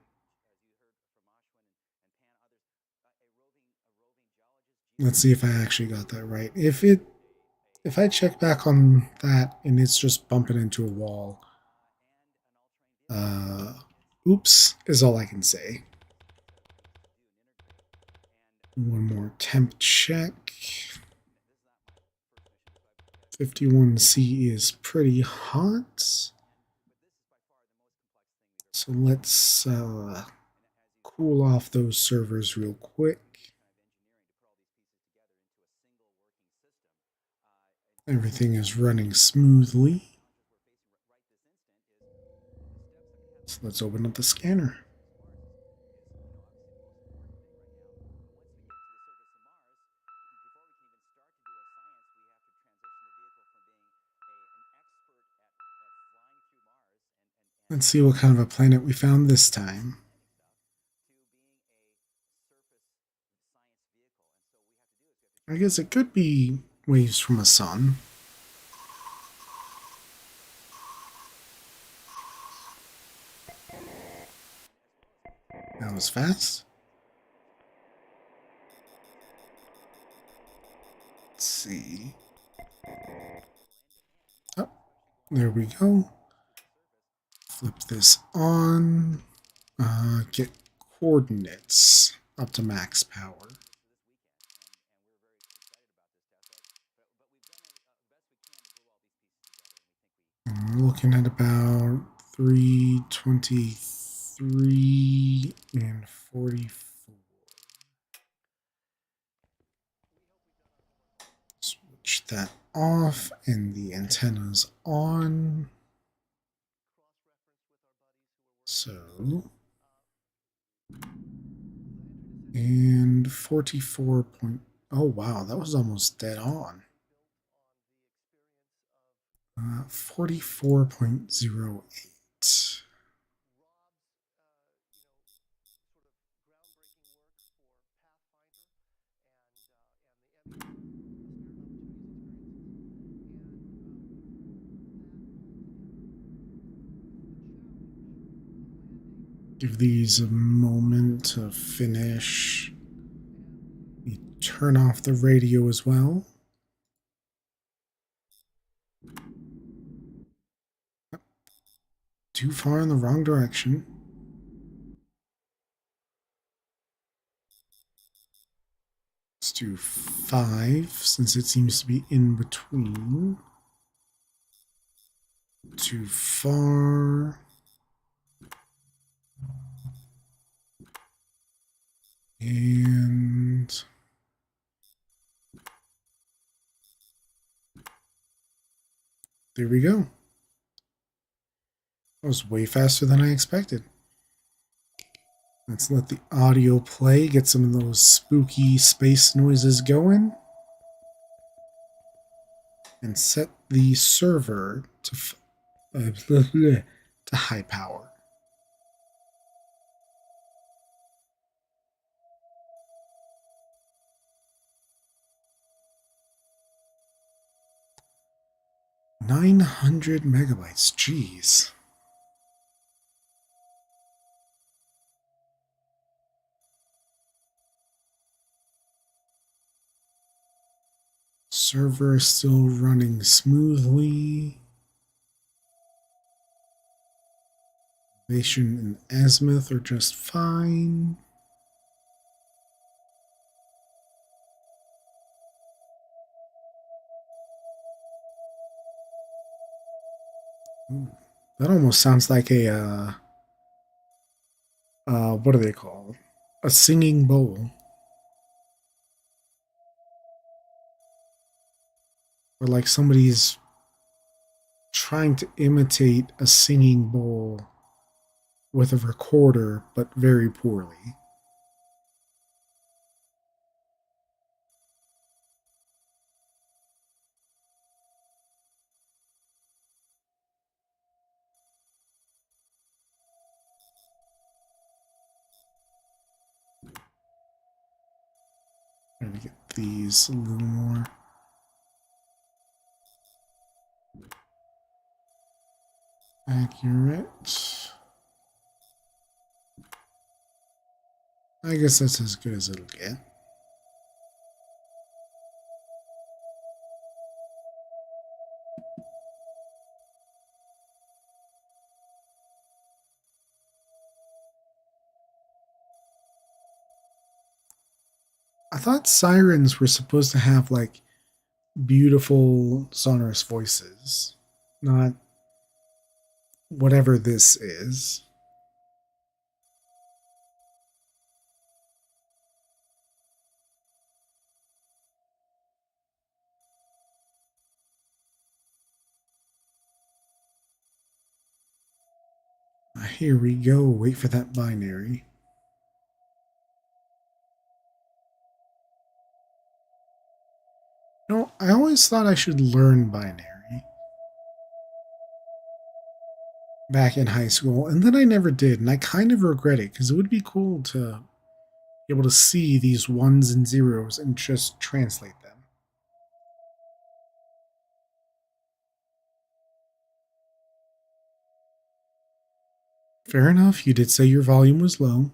Let's see if I actually got that right. If I check back on that and it's just bumping into a wall, oops is all I can say. One more temp check. 51C is pretty hot. So let's cool off those servers real quick. Everything is running smoothly. So let's open up the scanner. Let's see what kind of a planet we found this time. I guess it could be waves from a sun. That was fast. Let's see. Oh, there we go. Flip this on. Get coordinates up to max power. And we're looking at about 323 and 44. Switch that off and the antenna's on. So, and 44 point, oh wow, that was almost dead on. 44.08. Give these a moment to finish. You turn off the radio as well. Too far in the wrong direction. Let's do 5 since it seems to be in between. Too far. And there we go. That was way faster than I expected. Let's let the audio play, get some of those spooky space noises going, and set the server to high power. $900 megabytes, jeez. Server is still running smoothly. Elevation and azimuth are just fine. Ooh, that almost sounds like a what are they called? A singing bowl. Or like somebody's trying to imitate a singing bowl with a recorder, but very poorly. Try to get these a little more. Accurate. I guess that's as good as it'll get. I thought sirens were supposed to have like beautiful sonorous voices, not whatever this is. Here we go. Wait for that binary. No, I always thought I should learn binary back in high school, and then I never did, and I kind of regret it because it would be cool to be able to see these ones and zeros and just translate them. Fair enough, you did say your volume was low.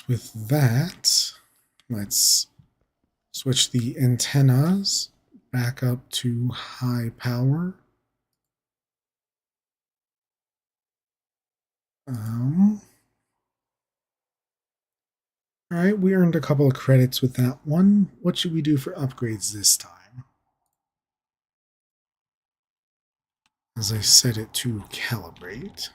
With that, let's switch the antennas back up to high power. All right, we earned a couple of credits with that one. What should we do for upgrades this time? As I set it to calibrate.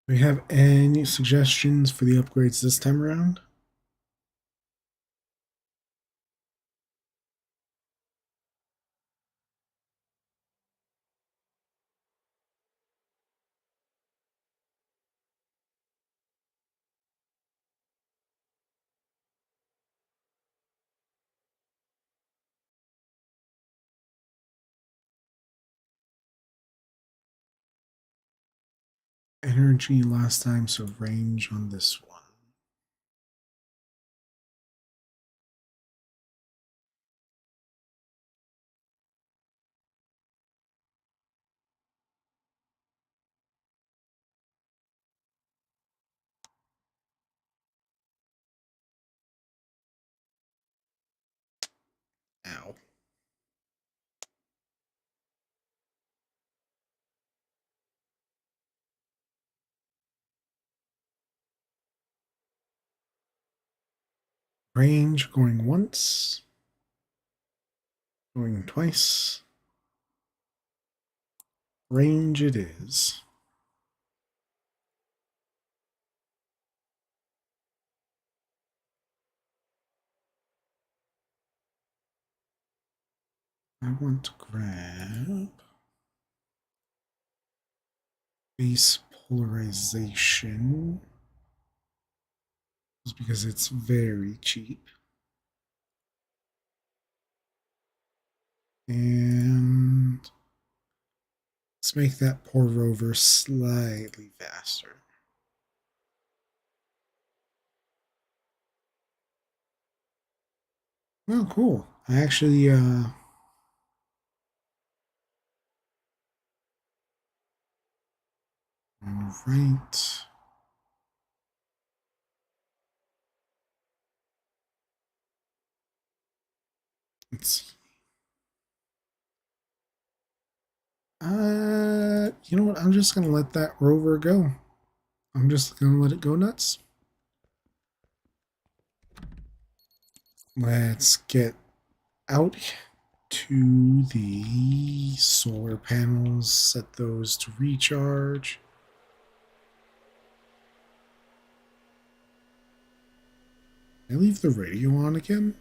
Do we have any suggestions for the upgrades this time around? Energy last time, so range on this one. Ow. Range going once, going twice. Range it is. I want to grab base polarization just because it's very cheap. And let's make that pour over slightly faster. Well, cool. I actually all right. Let's see. You know what? I'm just gonna let that rover go. I'm just gonna let it go nuts. Let's get out to the solar panels, set those to recharge. I leave the radio on again?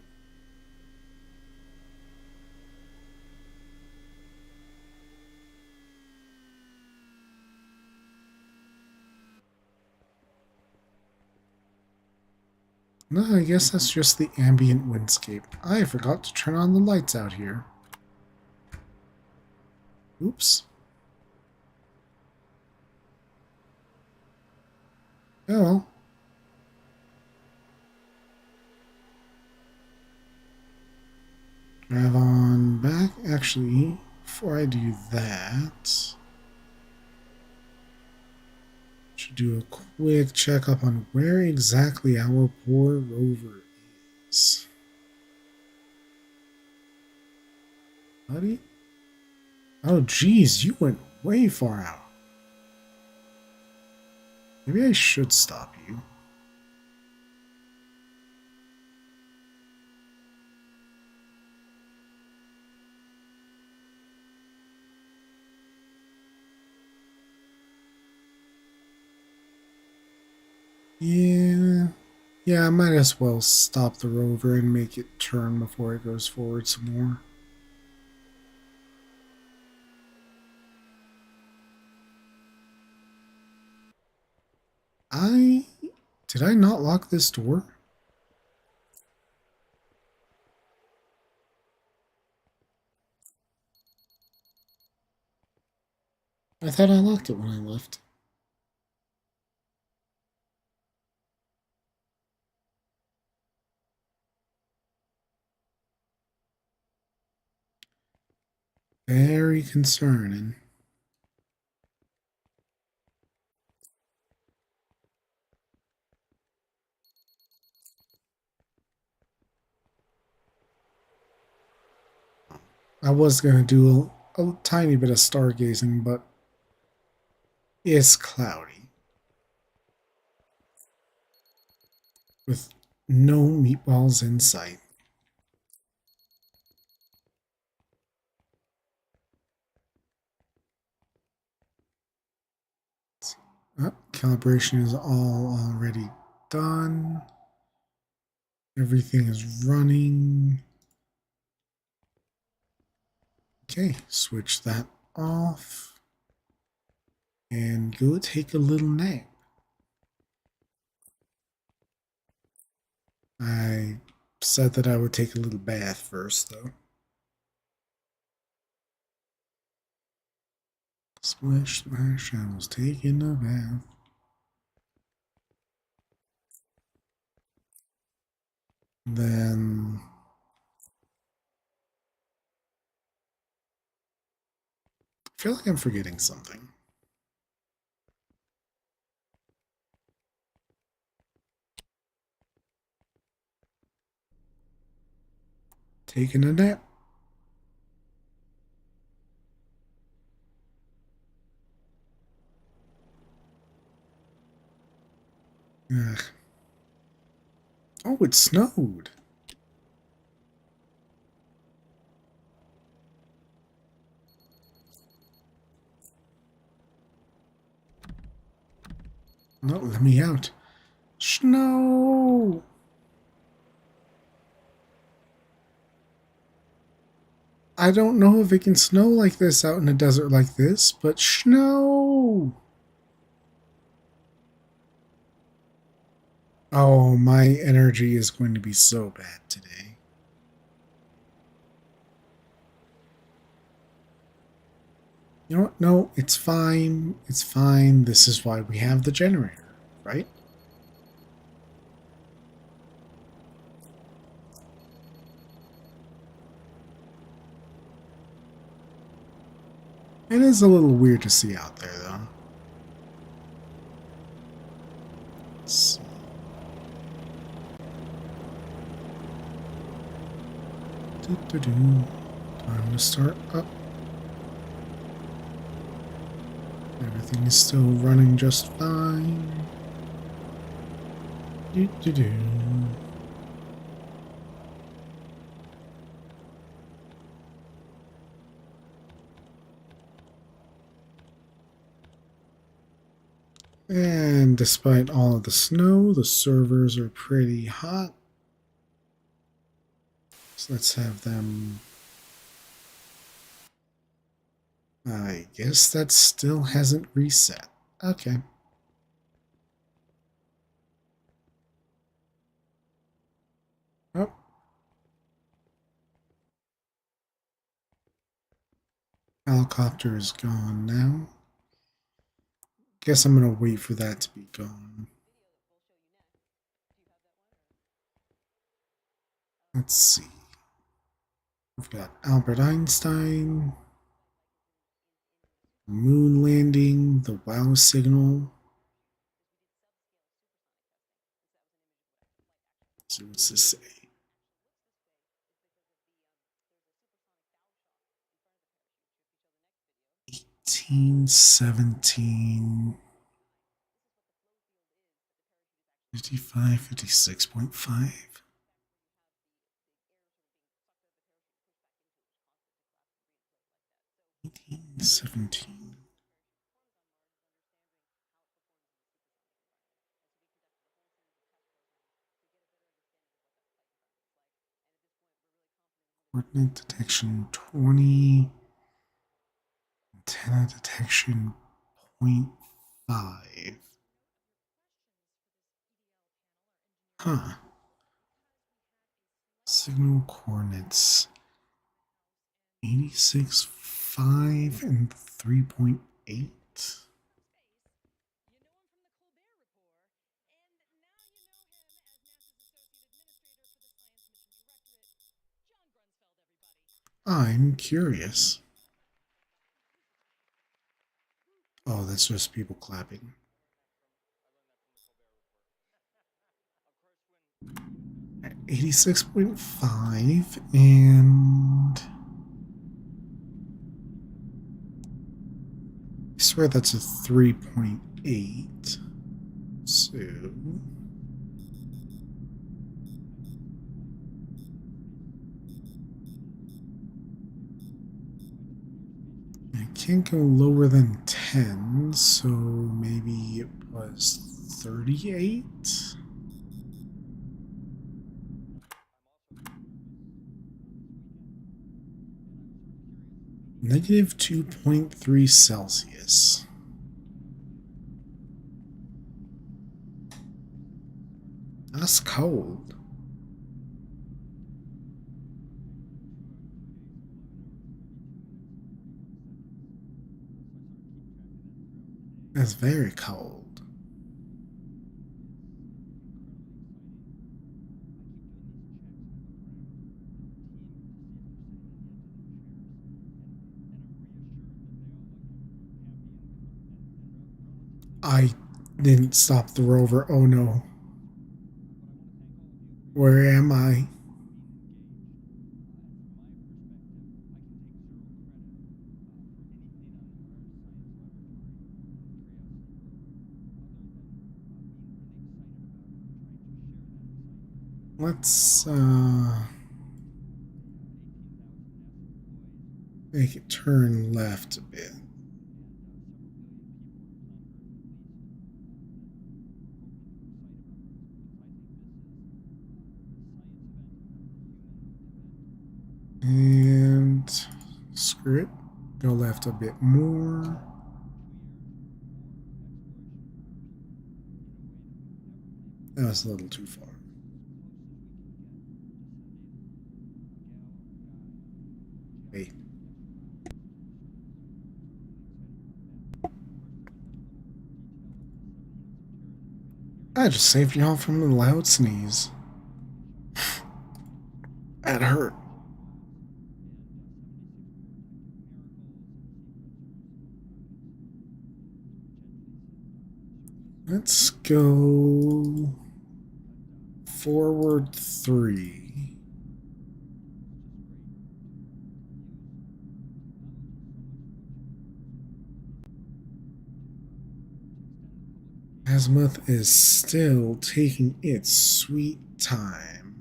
No, I guess that's just the ambient windscape. I forgot to turn on the lights out here. Oops. Oh well. Drive on back. Actually, before I do that, should do a quick checkup on where exactly our poor rover is. Buddy? Oh, geez, you went way far out. Maybe I should stop you. Yeah, I might as well stop the rover and make it turn before it goes forward some more. Did I not lock this door? I thought I locked it when I left. Very concerning. I was going to do a tiny bit of stargazing, but it's cloudy. With no meatballs in sight. Calibration is all already done. Everything is running. Okay, switch that off. And go take a little nap. I said that I would take a little bath first, though. Splish, splash, I was taking a bath. Then I feel like I'm forgetting something. Taking a nap. Ugh. Oh, it snowed. No, let me out. Snow! I don't know if it can snow like this out in a desert like this, but snow! Oh, my energy is going to be so bad today. You know what? No, it's fine. It's fine. This is why we have the generator, right? It is a little weird to see out there, though. Let's see. Time to start up. Everything is still running just fine. And despite all of the snow, the servers are pretty hot. So let's have them. I guess that still hasn't reset. Okay. Oh. Helicopter is gone now. Guess I'm gonna wait for that to be gone. Let's see. We've got Albert Einstein, moon landing, the WOW signal. Let's see, what's this say? 1817. 55, 56.5. 1817. Coordinate detection 20. Antenna detection 0.5. Huh. Signal coordinates 86, 5, and 3.8. I'm curious. Oh, that's just people clapping. At 86.5 and I swear that's a 3.8. So I can't go lower than 10, so maybe it was 38. Negative 2.3 Celsius. That's cold. That's very cold. I didn't stop the rover. Oh no. Where am I? Let's make it turn left a bit. And screw it. Go left a bit more. That was a little too far. Wait. I just saved y'all from a loud sneeze. That hurt. Let's go forward 3. Azimuth is still taking its sweet time.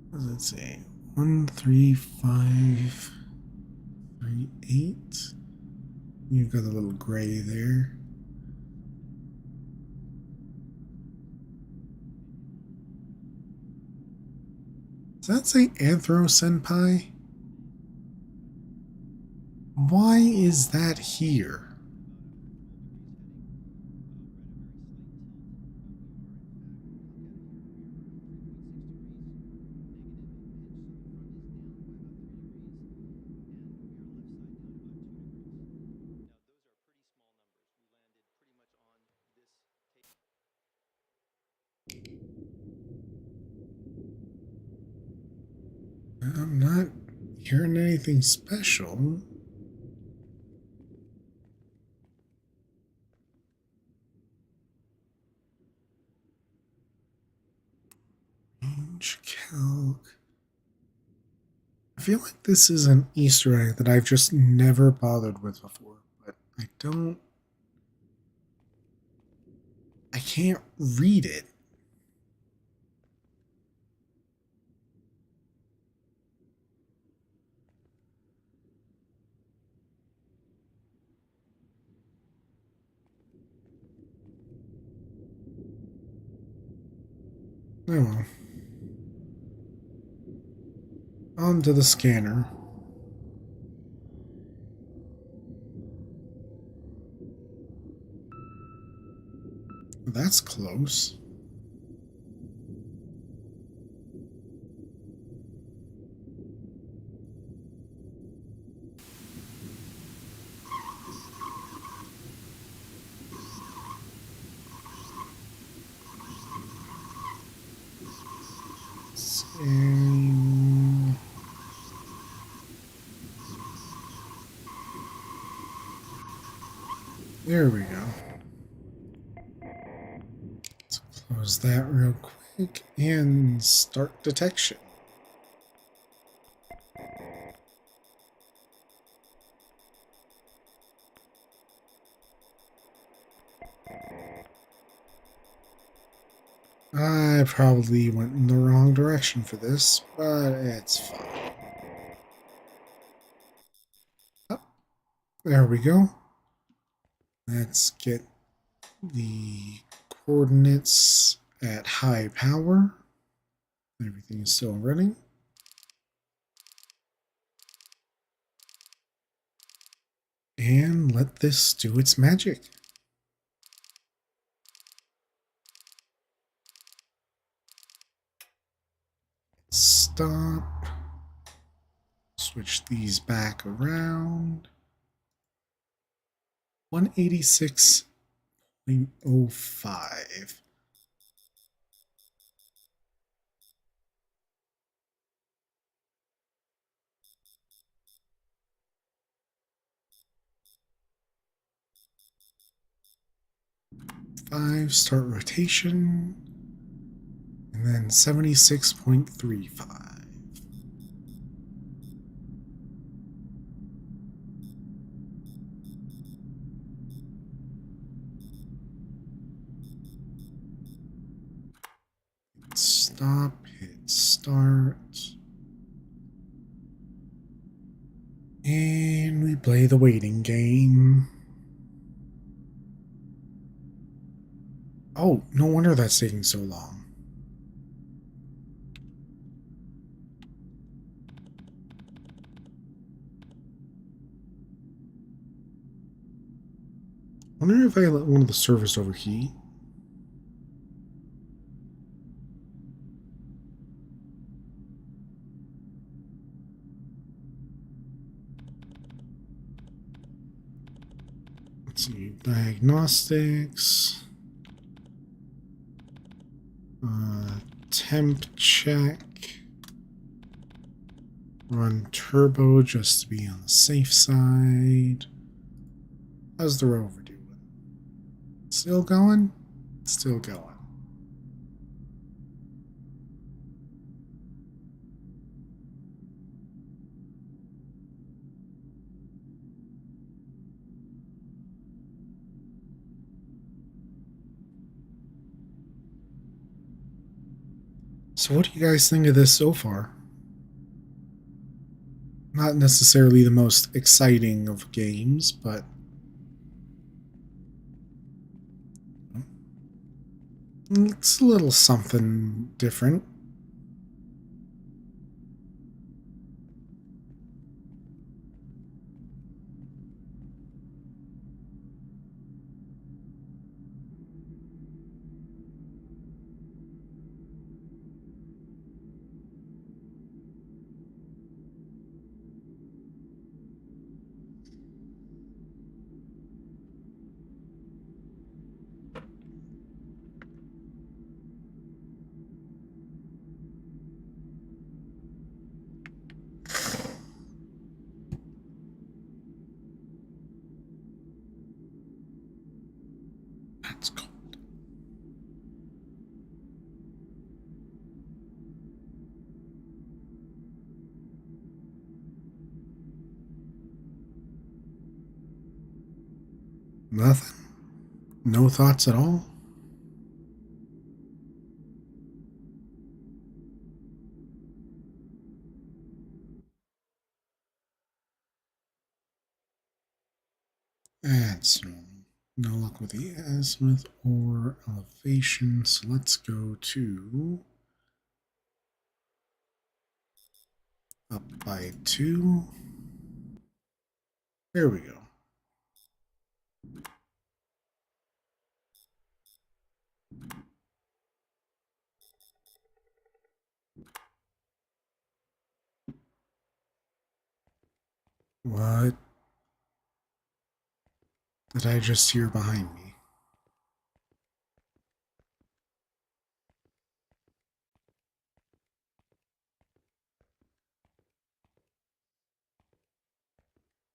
What does it say? 135. 8. You've got a little gray there. Does that say Anthro Senpai? Why is that here? I'm not hearing anything special. Range calc. I feel like this is an Easter egg that I've just never bothered with before, but I can't read it. Oh well. Onto the scanner. That's close. Scan. There we go. Let's close that real quick and start detection. I probably went in the wrong direction for this, but it's fine. Oh, there we go. Let's get the coordinates at high power. Everything is still running. And let this do its magic. Stop. Switch these back around. 186.05. Five, start rotation, and then 76.35. Stop, hit start, and we play the waiting game. Oh, no wonder that's taking so long. Wonder if I let one of the servers overheat. Let's see, diagnostics. Temp check. Run turbo just to be on the safe side. How's the rover doing? Still going? Still going. So what do you guys think of this so far? Not necessarily the most exciting of games, but it's a little something different. That's cold. Nothing? No thoughts at all? That's normal. No luck with the azimuth or elevation, so let's go to up by 2. There we go. What did I just hear behind me?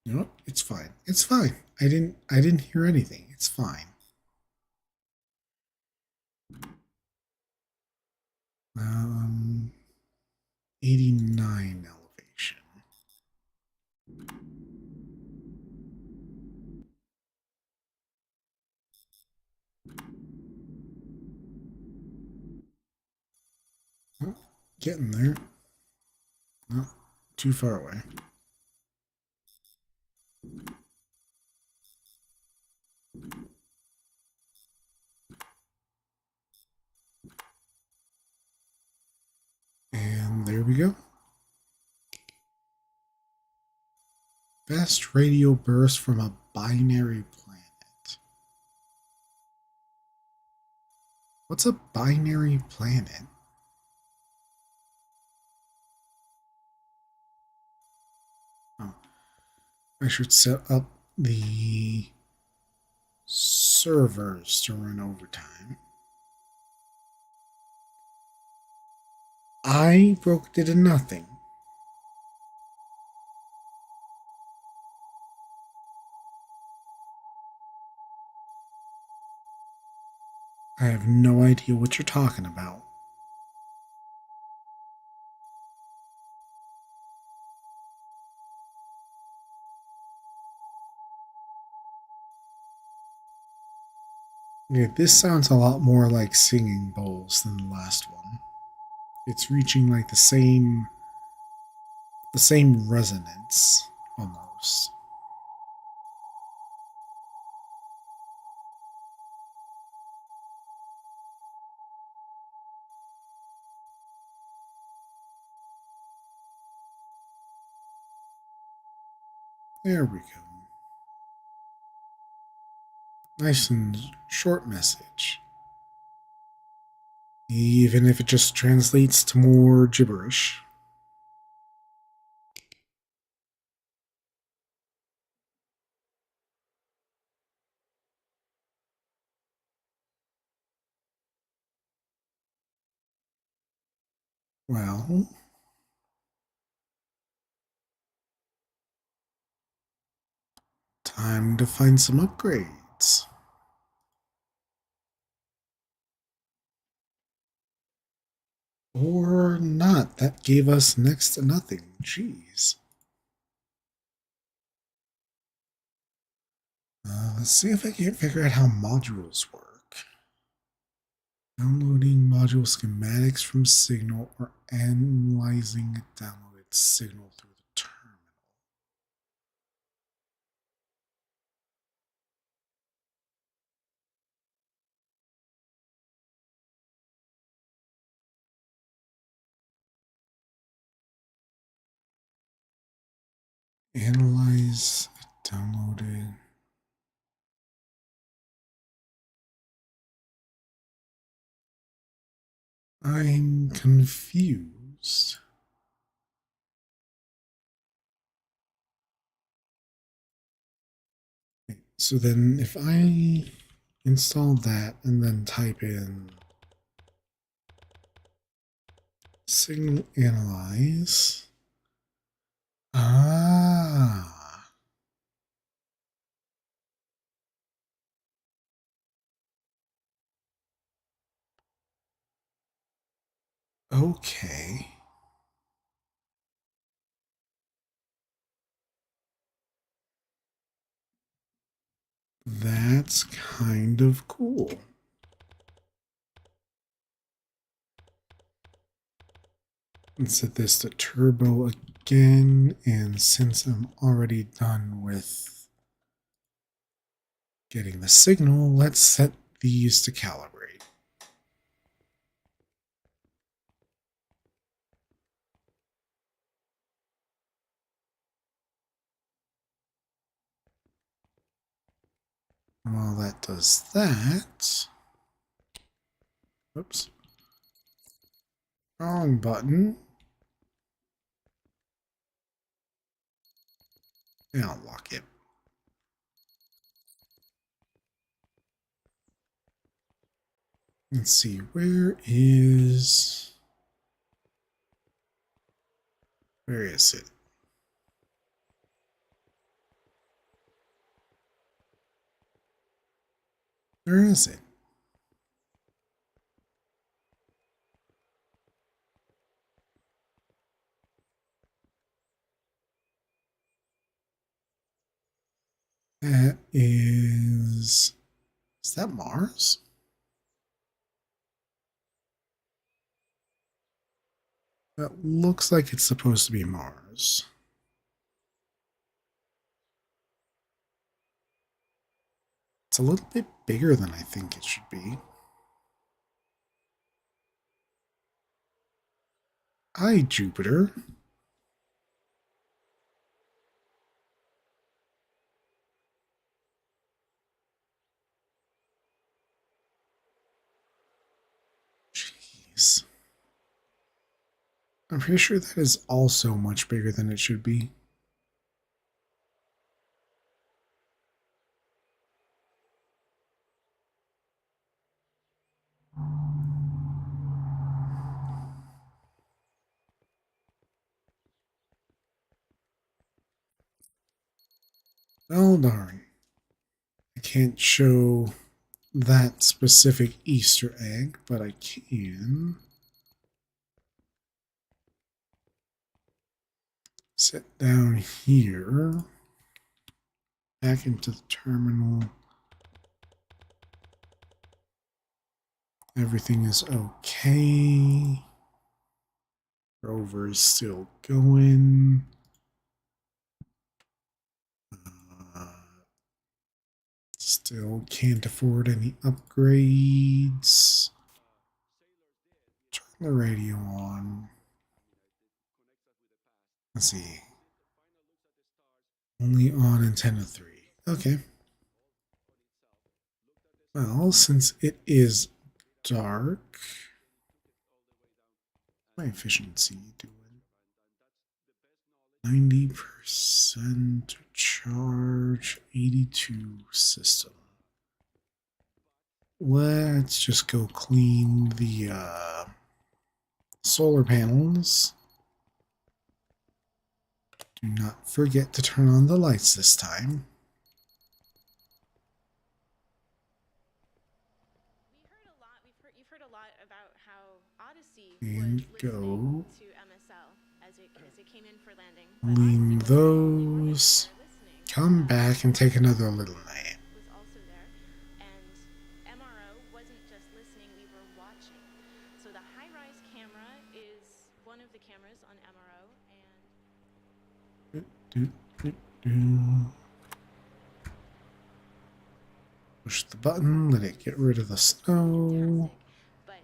You know what? It's fine. It's fine. I didn't hear anything. It's fine. 'Em, 89 elevation. Oh, getting there. No, too far away. And there we go. Best radio burst from a binary planet. What's a binary planet? Oh, I should set up the servers to run overtime. I broke it to nothing. I have no idea what you're talking about. Yeah, this sounds a lot more like singing bowls than the last one. It's reaching like the same resonance almost. There we go. Nice and short message. Even if it just translates to more gibberish. Well, time to find some upgrades. Or not. That gave us next to nothing. Jeez. Let's see if I can figure out how modules work. Downloading module schematics from Signal or analyzing a downloaded signal through the terminal. Analyze, downloaded. I'm confused. So then if I install that and then type in signal analyze. Ah. Okay. That's kind of cool. Let's set this to turbo again, and since I'm already done with getting the signal, let's set these to calibrate. While that does that, oops, wrong button. And I'll lock it. Let's see, where is it? Where is it? That is that Mars? That looks like it's supposed to be Mars. It's a little bit bigger than I think it should be. Hi, Jupiter. Jeez. I'm pretty sure that is also much bigger than it should be. Oh, darn. I can't show that specific Easter egg, but I can sit down here, back into the terminal. Everything is okay. Rover is still going. Still can't afford any upgrades. Turn the radio on. Let's see. Only on antenna 3. Okay. Well, since it is dark, my efficiency doing 90% charge, 82 system. Let's just go clean the solar panels. Do not forget to turn on the lights this time. You've heard a lot about how Odyssey And was go. listening to MSL as it came in for landing. Clean those. Come back and take another little nap. Was also there, and MRO wasn't just listening; we were watching. So the high-rise camera is one of the cameras on MRO, and Push the button, let it get rid of the snow. but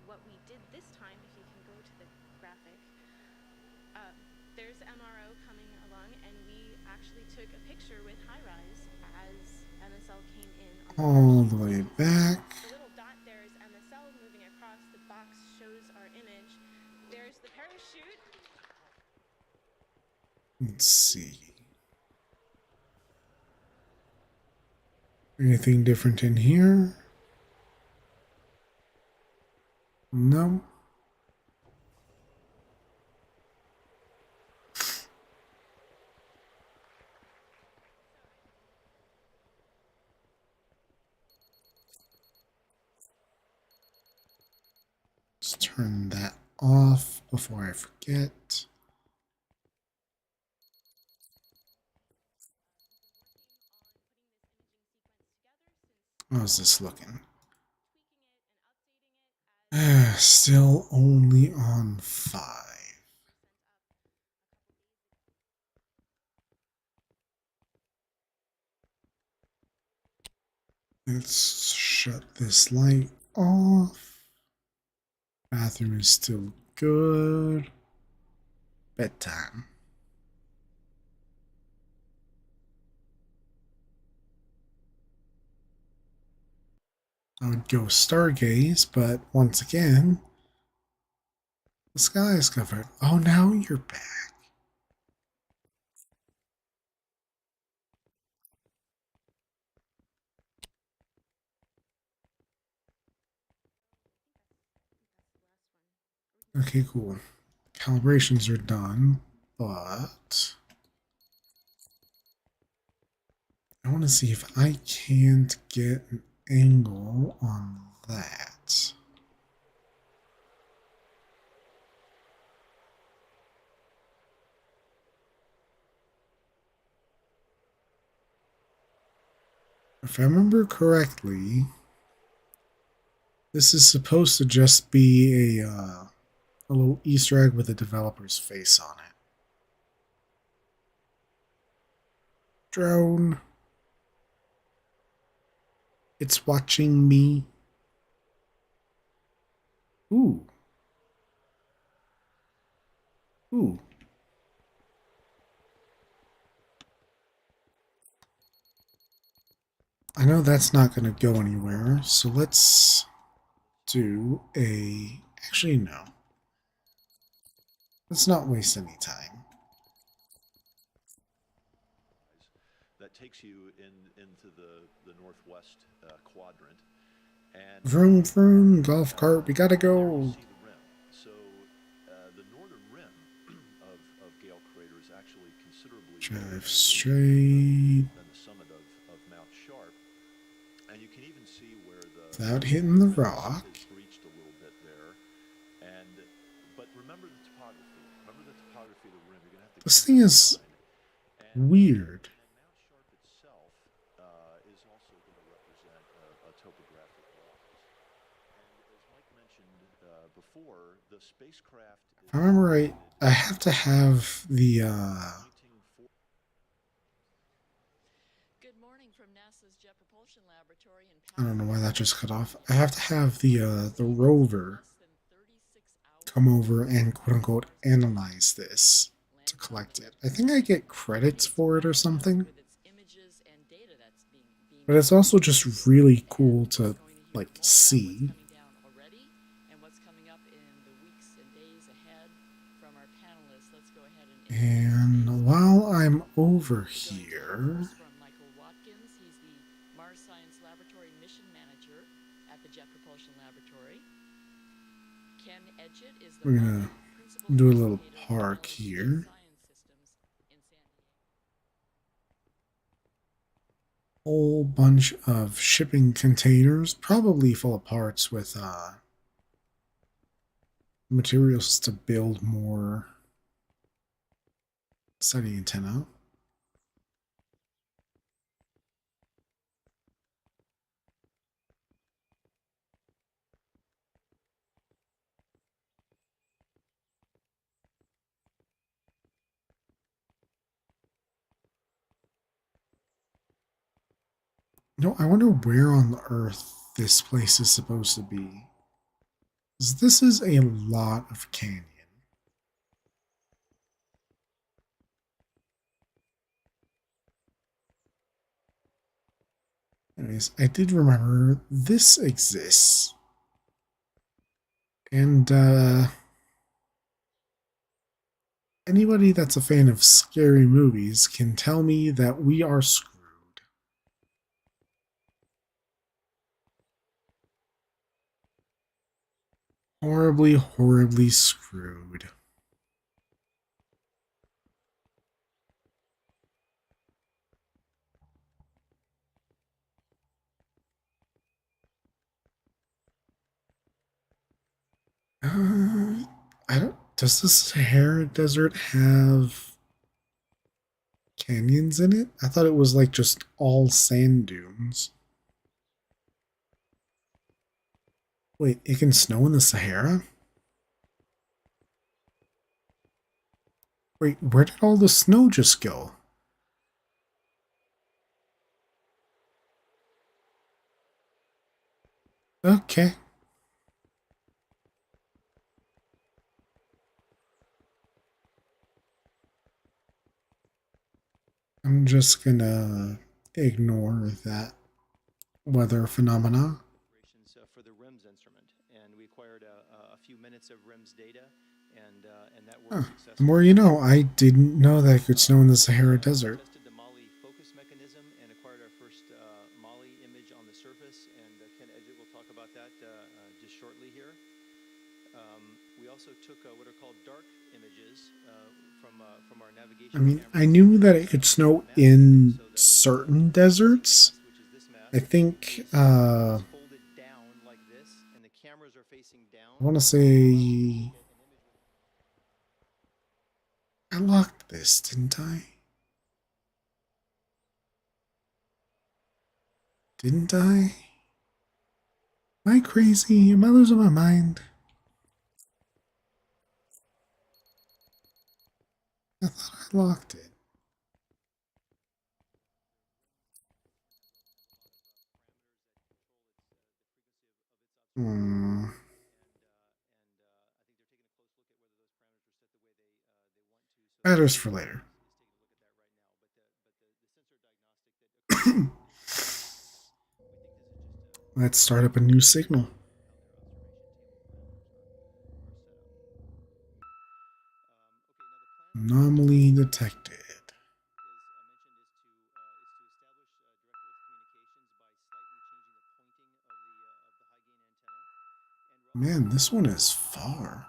what we did this time, if you can go to the graphic, There's MRO coming along, and we actually took a picture with High Rise as MSL came in on the All the parachute. way So back. the little dot there is MSL moving across. The box shows our image. There's the parachute. Let's see. Anything different in here? No. Let's turn that off before I forget. How's this looking? Still only on 5. Let's shut this light off. Bathroom is still good. Bedtime. I would go stargaze, but once again, the sky is covered. Oh, now you're back. Okay, cool. Calibrations are done, but I want to see if I can't get an angle on that. If I remember correctly, this is supposed to just be a little Easter egg with a developer's face on it. Drone. It's watching me. Ooh. Ooh. I know that's not going to go anywhere, so let's do a... Actually, no. Let's not waste any time. That takes you into the northwest quadrant. And Vroom, vroom, golf cart, we gotta go. see the rim. So the northern rim of Gale Crater is actually considerably Drive lower straight. than the summit of Mount Sharp. And you can even see where the Without hitting the rock. is breached a little bit there. But remember the topography. Remember the topography of the rim. You're gonna have to. This thing is weird. And Mount Sharp itself is also going to represent a topographic rise. And as Mike mentioned before, the spacecraft. If I remember right, I have to have the Good morning from NASA's Jet Propulsion Laboratory in I don't know why that just cut off. I have to have the rover come over and quote unquote analyze this to collect it. I think I get credits for it or something. But it's also just really cool to like see. And while I'm over here, we're gonna do a little park here. Whole bunch of shipping containers, probably full of parts with materials to build more sighting antenna. No, I wonder where on Earth this place is supposed to be. 'Cause this is a lot of canyon. Anyways, I did remember this exists. And anybody that's a fan of scary movies can tell me that we are screwed. Horribly, horribly screwed. I don't. Does the Sahara Desert have canyons in it? I thought it was like just all sand dunes. Wait, it can snow in the Sahara? Wait, where did all the snow just go? Okay. I'm just gonna ignore that weather phenomena. For the RIMS instrument, and we acquired a few minutes of RIMS data, and that Huh. worked The successfully. more you know, I didn't know that it could snow in the Sahara Desert. Tested the Mali focus mechanism and acquired our first Mali image on the surface, and Ken Edgett will talk about that just shortly here. We also took what are called dark images from our navigation. I mean, cameras. I knew that it could snow in certain deserts. I think, Folded down like this, and the cameras are facing down. I want to say I locked this, didn't I? Didn't I? Am I crazy? Am I losing my mind? I thought I locked it. Hmm. Matters for later. Let's start up a new signal. Anomaly detected. Man, this one is far.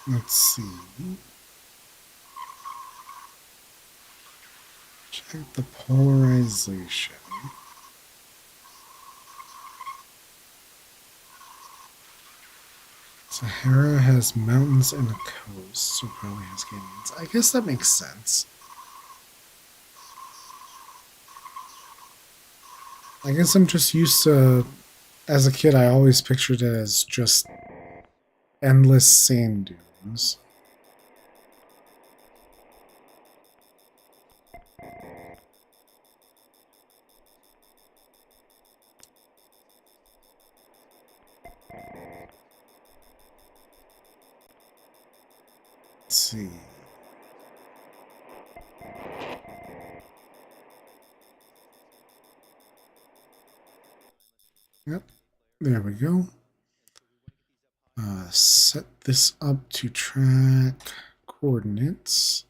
Let's see. Check the polarization. Sahara has mountains and a coast, so probably has canyons. I guess that makes sense. I guess I'm just used to, as a kid, I always pictured it as just endless sand dunes. Let's see. Yep, there we go. Set this up to track coordinates.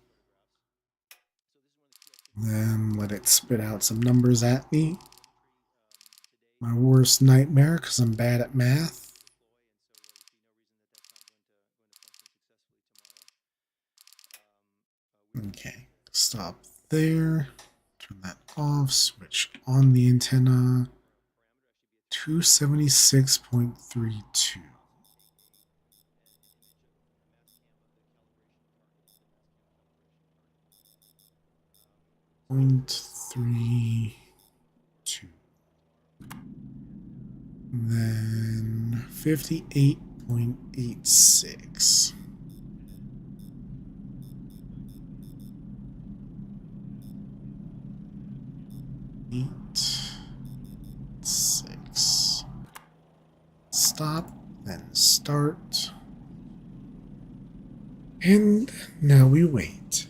Then let it spit out some numbers at me. My worst nightmare because I'm bad at math. Okay, stop there. Turn that off. Switch on the antenna. 276.32. 0.32. Then 58.86. stop, then start. And now we wait.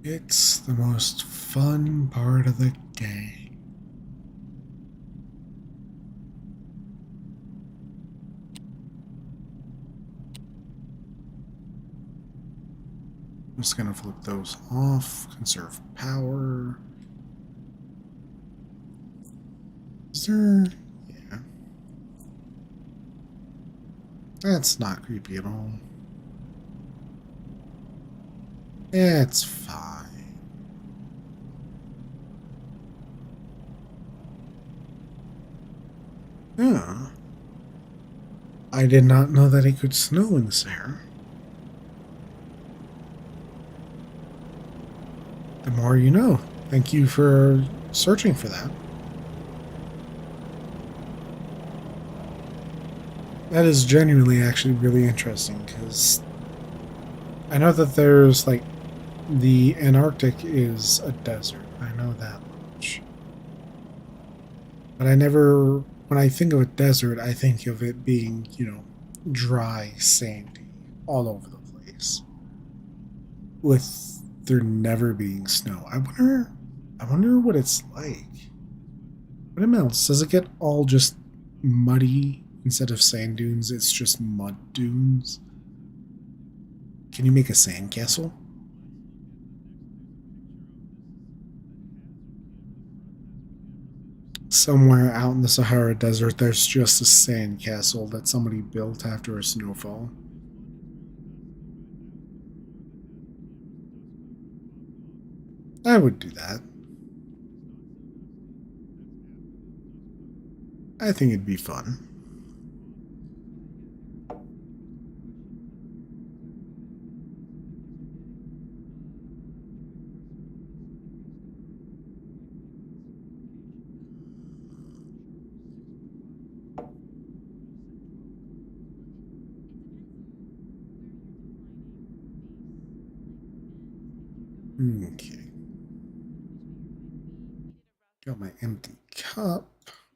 It's the most fun part of the game. I'm just gonna flip those off, conserve power. Is there... yeah. That's not creepy at all. It's fine. Yeah. I did not know that it could snow in this area. The more you know. Thank you for searching for that. That is genuinely actually really interesting because I know that there's like the Antarctic is a desert. I know that much. But I never, when I think of a desert, I think of it being, dry, sandy, all over the place. With there never being snow. I wonder what it's like. When it melts, does it get all just muddy instead of sand dunes? It's just mud dunes. Can you make a sand castle? Somewhere out in the Sahara Desert, there's just a sand castle that somebody built after a snowfall. I would do that. I think it'd be fun. Okay. Got my empty cup.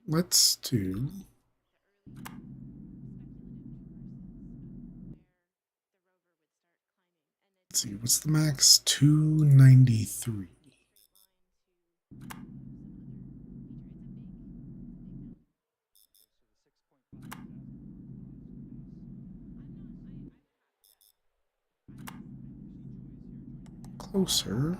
Let's do... let's see, what's the max? 293. Closer.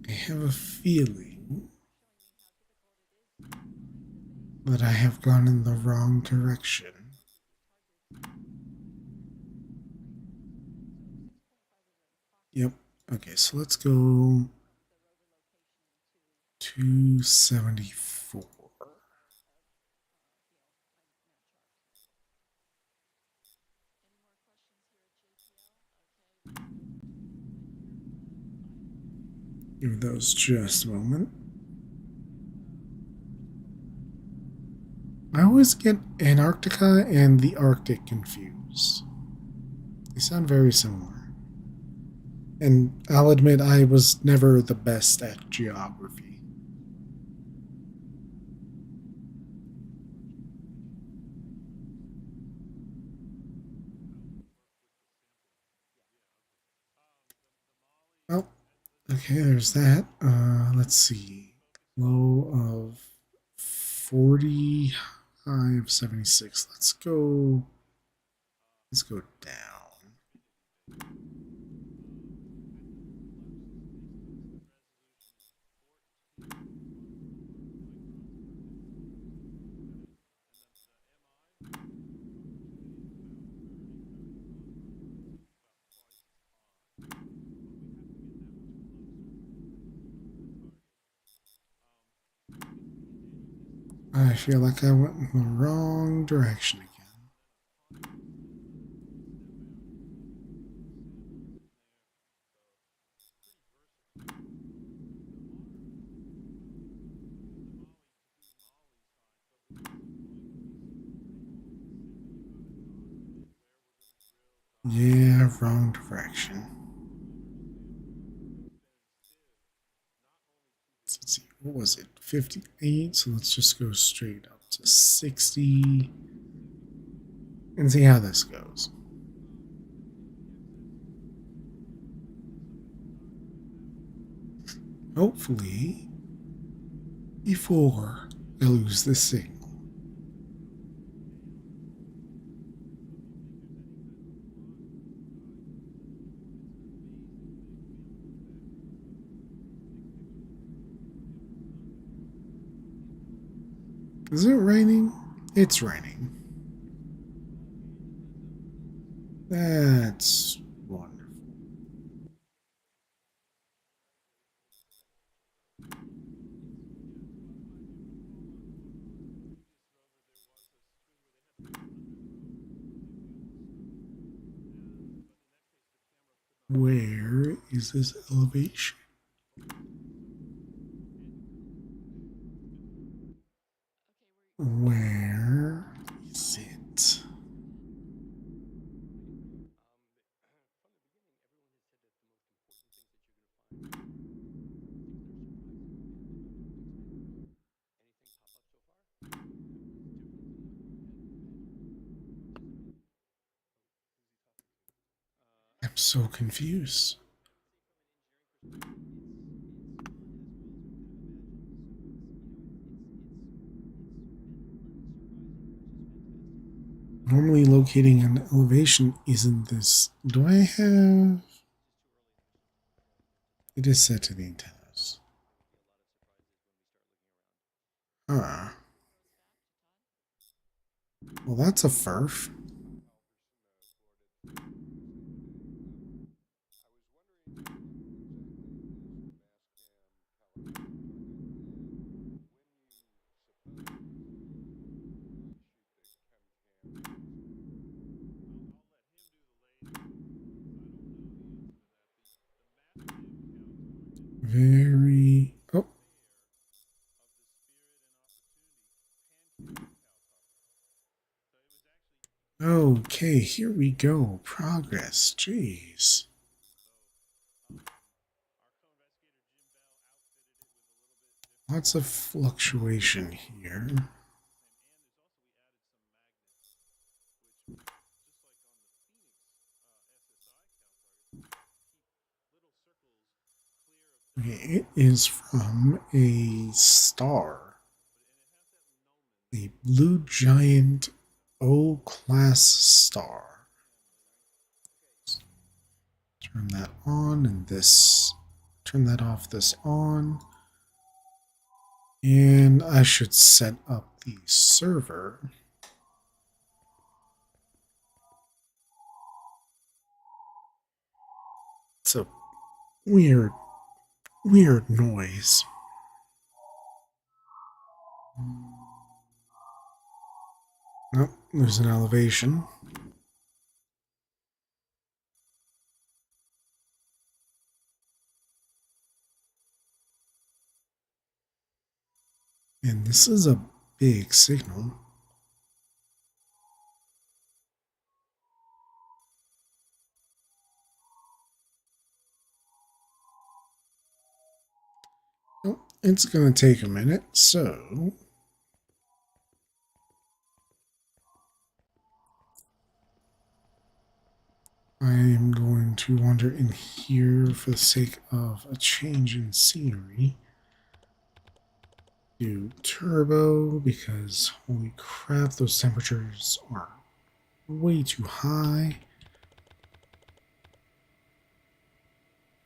I have a feeling that I have gone in the wrong direction. Yep. Okay, so let's go 274. Give those just a moment. I always get Antarctica and the Arctic confused. They sound very similar. And I'll admit I was never the best at geography. Oh, okay, there's that. Let's see. Low of 40, high of 76. Let's go down. I feel like I went in the wrong direction again. wrong direction. So let's see, what was it? 58, so let's just go straight up to 60 and see how this goes. Hopefully, before I lose this signal. Is it raining? It's raining. That's wonderful. Where is this elevation? Where is it? I'm so confused. Normally locating an elevation isn't this. Do I have... It is set to the antennas. Ah. Well, that's a furf. Very... Oh. Okay, here we go. Progress. Jeez. Lots of fluctuation here. Okay, it is from a star. A blue giant O-class star. Turn that on and this. Turn that off, this on. And I should set up the server. It's a weird noise. Oh, there's an elevation. And this is a big signal. Oh, it's going to take a minute, so I'm going to wander in here for the sake of a change in scenery. Do turbo because holy crap, those temperatures are way too high.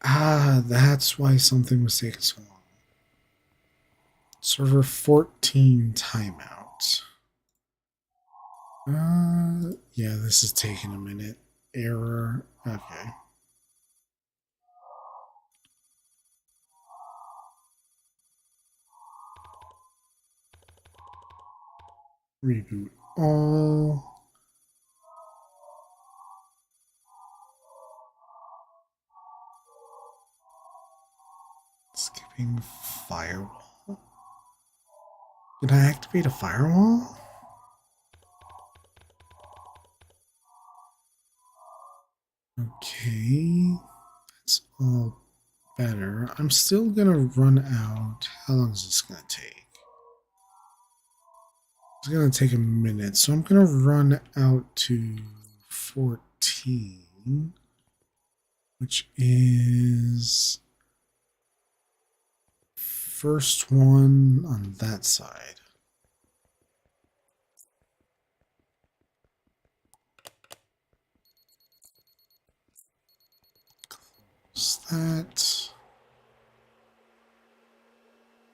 Ah, that's why something was taking so long. Server 14 timeout. Yeah, this is taking a minute. Error. Okay. Reboot all. Skipping firewall. Did I activate a firewall? better. I'm still gonna run out. How long is this gonna take? It's gonna take a minute, so I'm gonna run out to 14, which is first one on that side. Close that.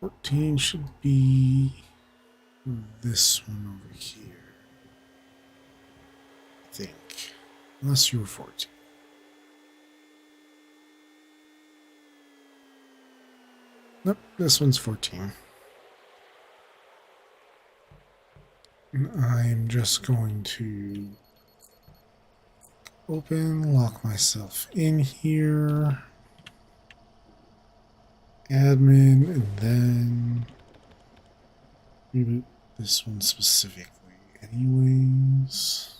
14 should be this one over here, I think. Unless you were 14. Nope, this one's 14. And I'm just going to open, lock myself in here, admin, and then reboot this one specifically. Anyways.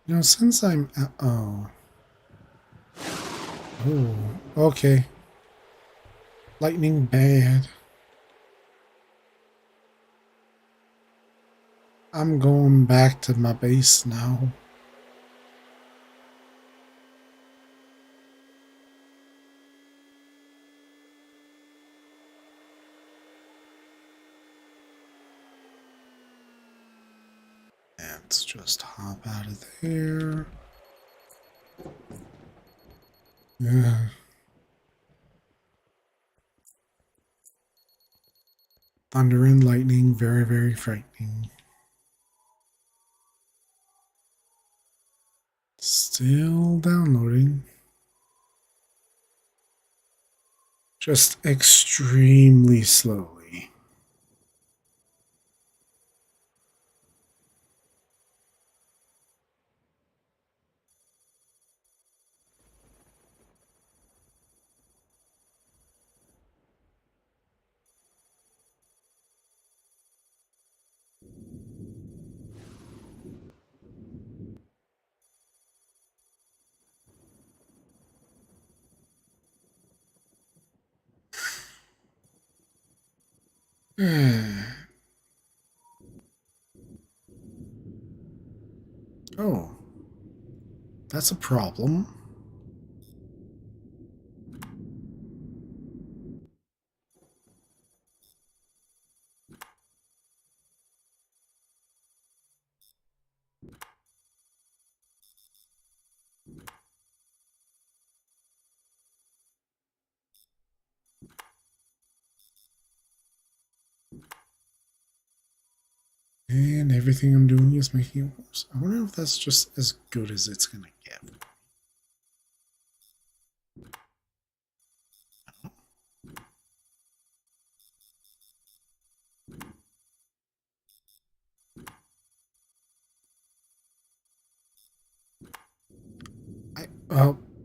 You know, since I'm oh, okay. Lightning bad. I'm going back to my base now. Let's just hop out of there. Yeah. Thunder and lightning, very, very frightening. Still downloading. Just extremely slowly. Oh, that's a problem. And everything I'm doing is making it worse. I wonder if that's just as good as it's gonna get.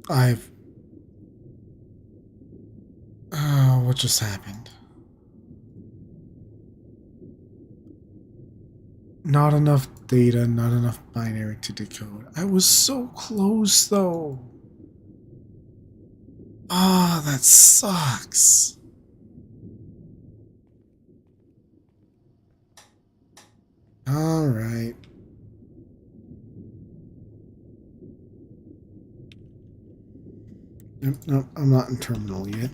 I've. Oh, what just happened? Not enough data, not enough binary to decode. I was so close though. Ah, that sucks. All right. Nope, I'm not in terminal yet.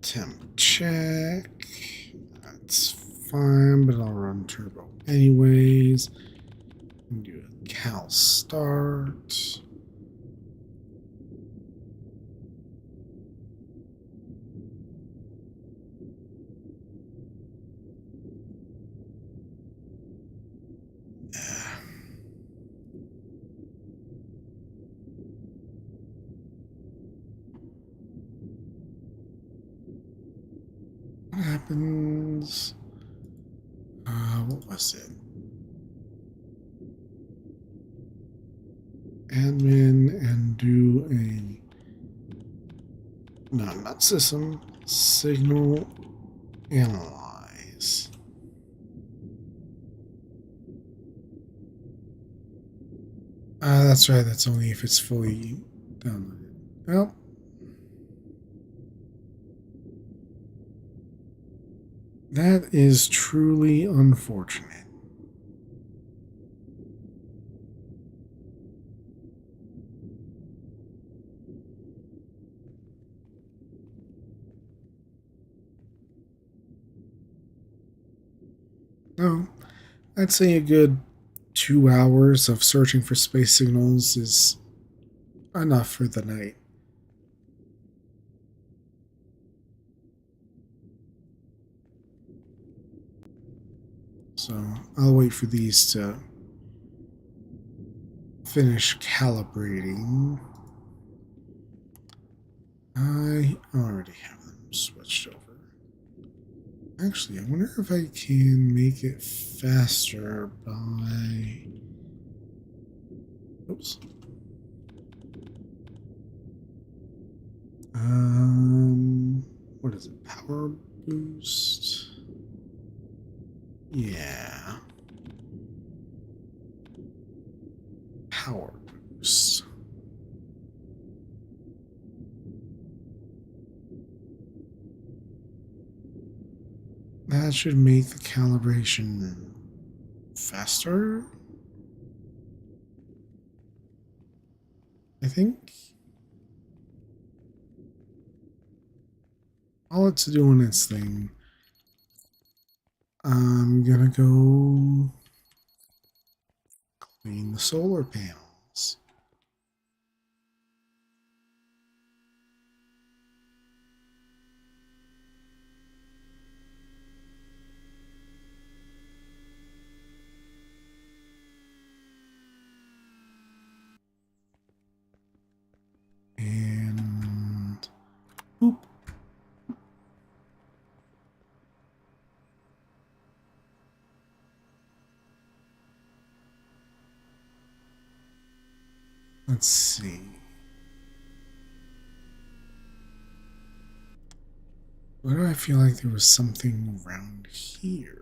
Temp check. That's fine, but I'll run turbo anyways. Do a cal start. What happens? What was it? Admin and do a no, not system signal Analyze. That's right, that's only if it's fully downloaded. Well, that is truly unfortunate. No, I'd say a good 2 hours of searching for space signals is enough for the night. So I'll wait for these to finish calibrating. I already have them switched over. Actually, I wonder if I can make it faster by... Oops. What is it? Power boost? Yeah. Power boost. That should make the calibration faster, I think. While it's doing its thing, I'm gonna go clean the solar panels. And boop. Let's see. Why do I feel like there was something around here?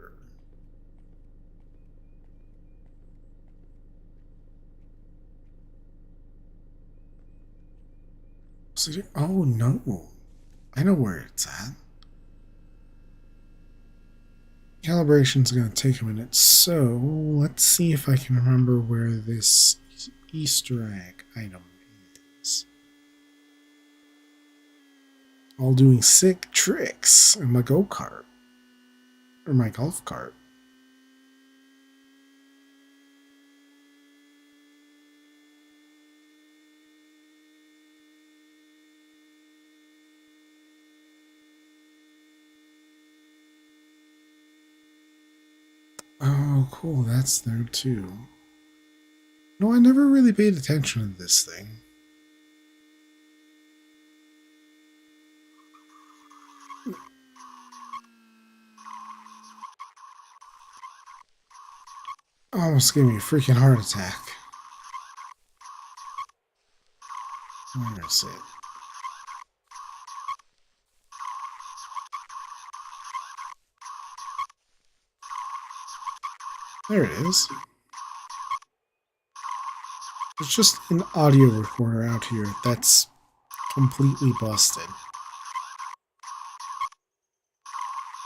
Oh no. I know where it's at. Calibration's going to take a minute, so let's see if I can remember where this Easter egg item is. All doing sick tricks in my go-kart. Or my golf cart. Oh, cool, that's there too. No, I never really paid attention to this thing. Almost gave me a freaking heart attack. Where is it? There it is. There's just an audio recorder out here that's completely busted.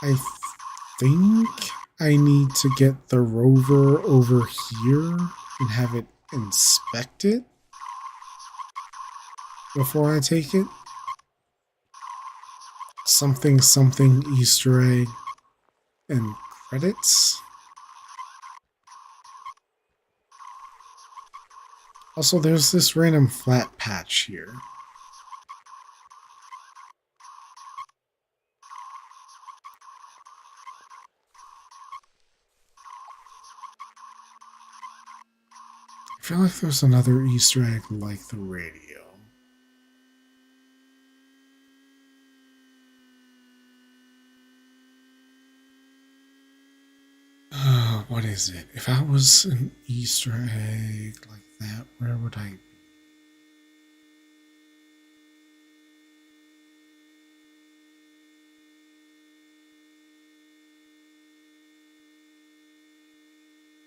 I think I need to get the rover over here and have it inspect it before I take it. Something Easter egg and credits. Also, there's this random flat patch here. I feel like there's another Easter egg like the radio. What is it? If I was an Easter egg like that, where would I be?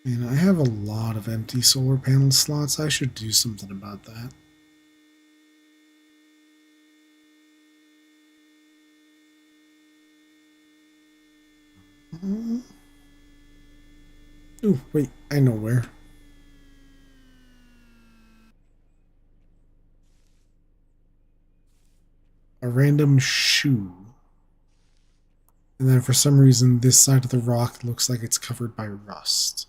And I have a lot of empty solar panel slots. I should do something about that. Oh, wait, I know where. A random shoe. And then for some reason, this side of the rock looks like it's covered by rust.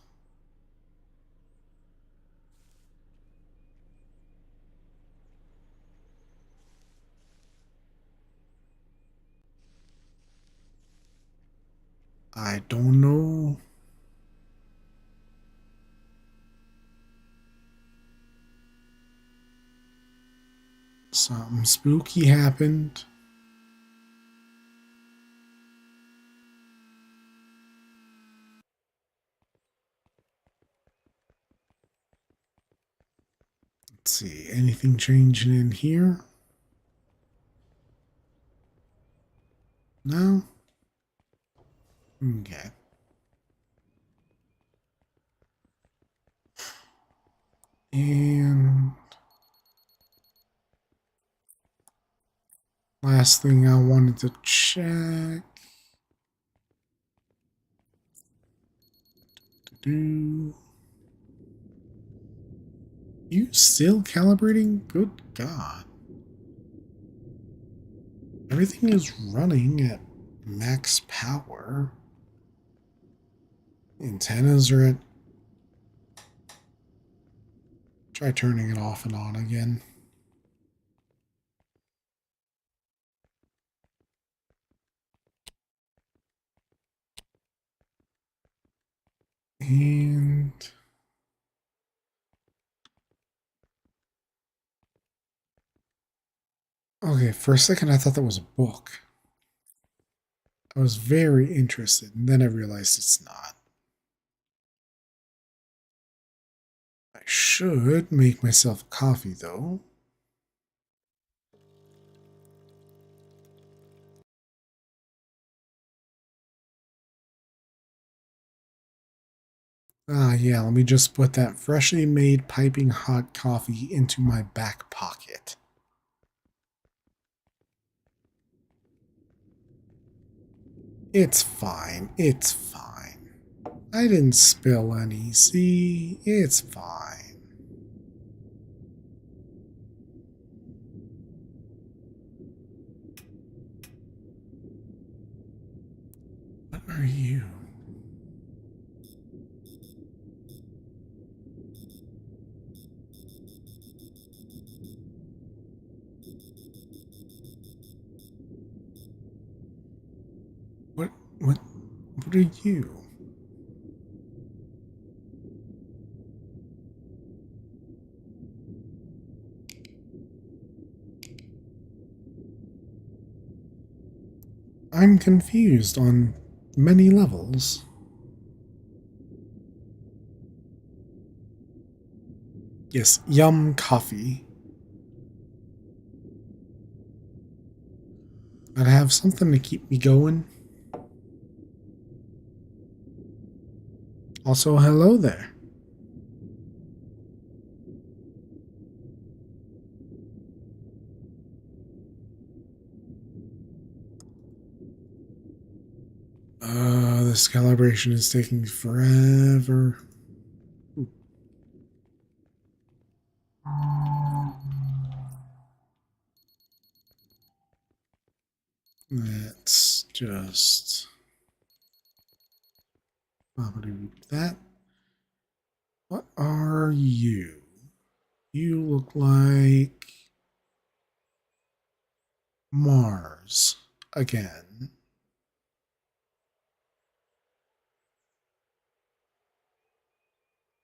I don't know. Something spooky happened. Let's see, anything changing in here? No? Okay. And last thing I wanted to check. You still calibrating? Good God. Everything is running at max power. Antennas are at... Try turning it off and on again. And... Okay, for a second I thought that was a book. I was very interested, and then I realized it's not. I should make myself coffee, though. Ah, yeah, let me just put that freshly made piping hot coffee into my back pocket. It's fine, it's fine. I didn't spill any, see? It's fine. What are you? What, what, what are you? I'm confused on many levels. Yes, yum coffee. I'd have something to keep me going. Also, hello there. This calibration is taking forever. Ooh. Let's just that. What are you? You look like Mars again.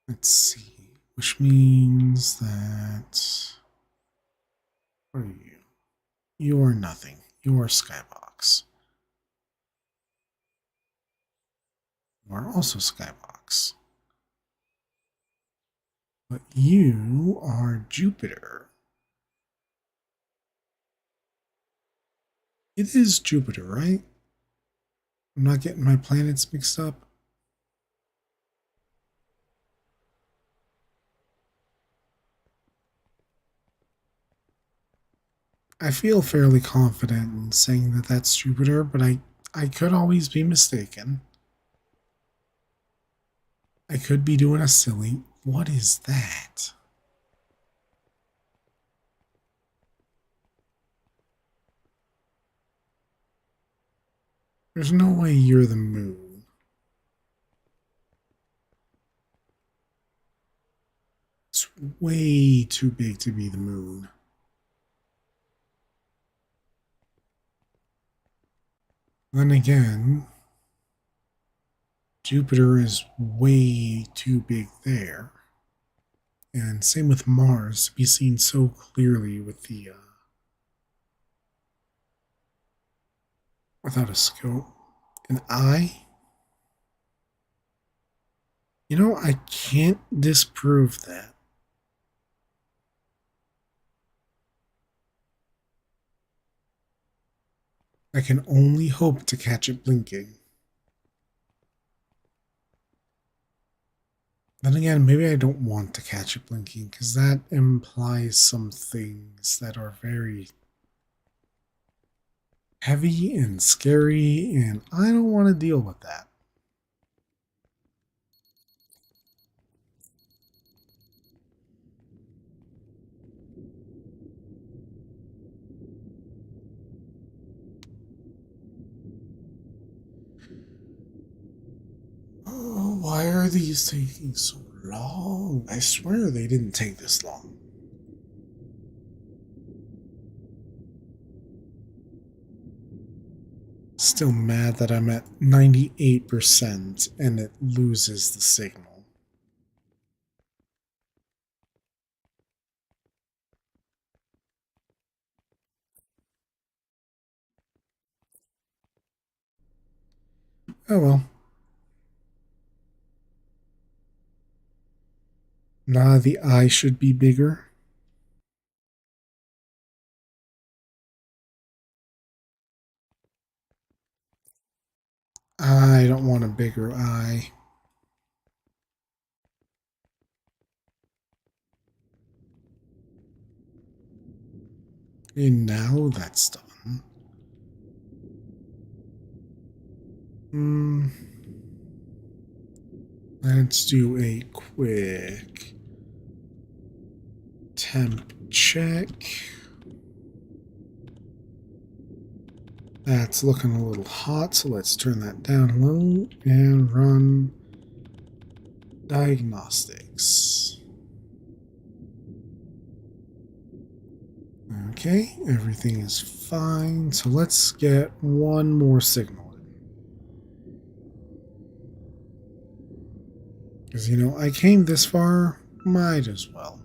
Let's see, which means that... What are you? You are nothing. You are Skybox. You are also Skybox. But you are Jupiter. It is Jupiter, right? I'm not getting my planets mixed up. I feel fairly confident in saying that that's Jupiter, but I could always be mistaken. I could be doing a silly. What is that? There's no way you're the moon. It's way too big to be the moon. Then again, Jupiter is way too big there. And same with Mars, to be seen so clearly with the without a scope. An eye? You know, I can't disprove that. I can only hope to catch it blinking. Then again, maybe I don't want to catch it blinking because that implies some things that are very heavy and scary, and I don't want to deal with that. Oh, why are these taking so long? I swear they didn't take this long. Still mad that I'm at 98% and it loses the signal. Oh well. Nah, the eye should be bigger. I don't want a bigger eye. And now that's done. Let's do a quick temp check. That's looking a little hot, so let's turn that down a little and run diagnostics. Okay, everything is fine, so let's get one more signal in. Because, you know, I came this far, might as well.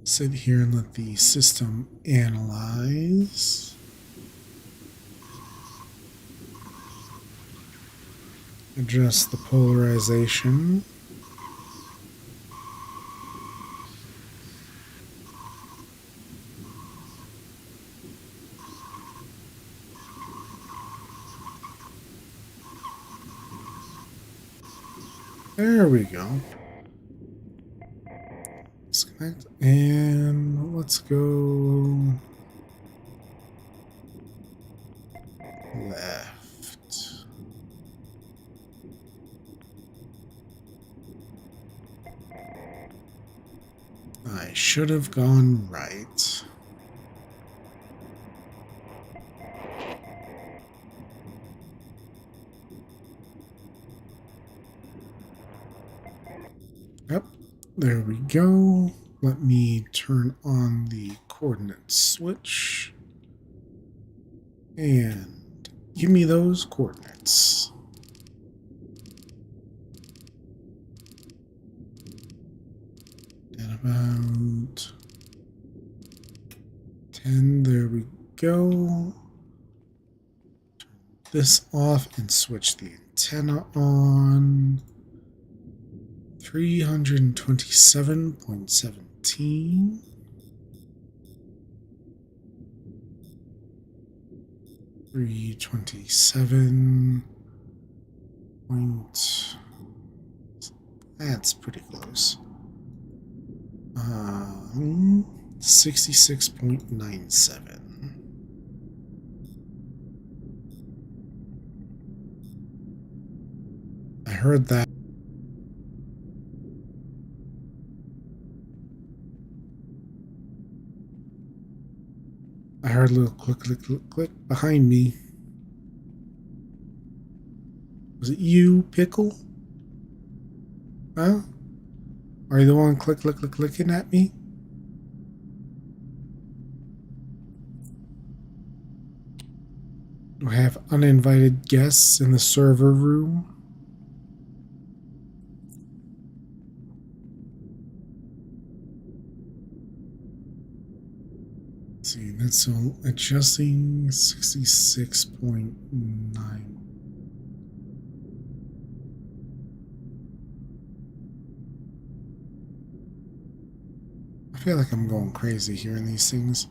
Sit here and let the system analyze. Adjust the polarization. There we go. Disconnect and let's go left. I should have gone right. Yep, there we go. Let me turn on the coordinate switch and give me those coordinates. At about 10, there we go. Turn this off and switch the antenna on. 327.17. 327. Point. That's pretty close. 66.97. I heard that. I heard a little click, click, click, click behind me. Was it you, Pickle? Huh? Are you the one click, click, click, clicking at me? Do I have uninvited guests in the server room? Let's see, that's adjusting 66.9. I feel like I'm going crazy hearing these things.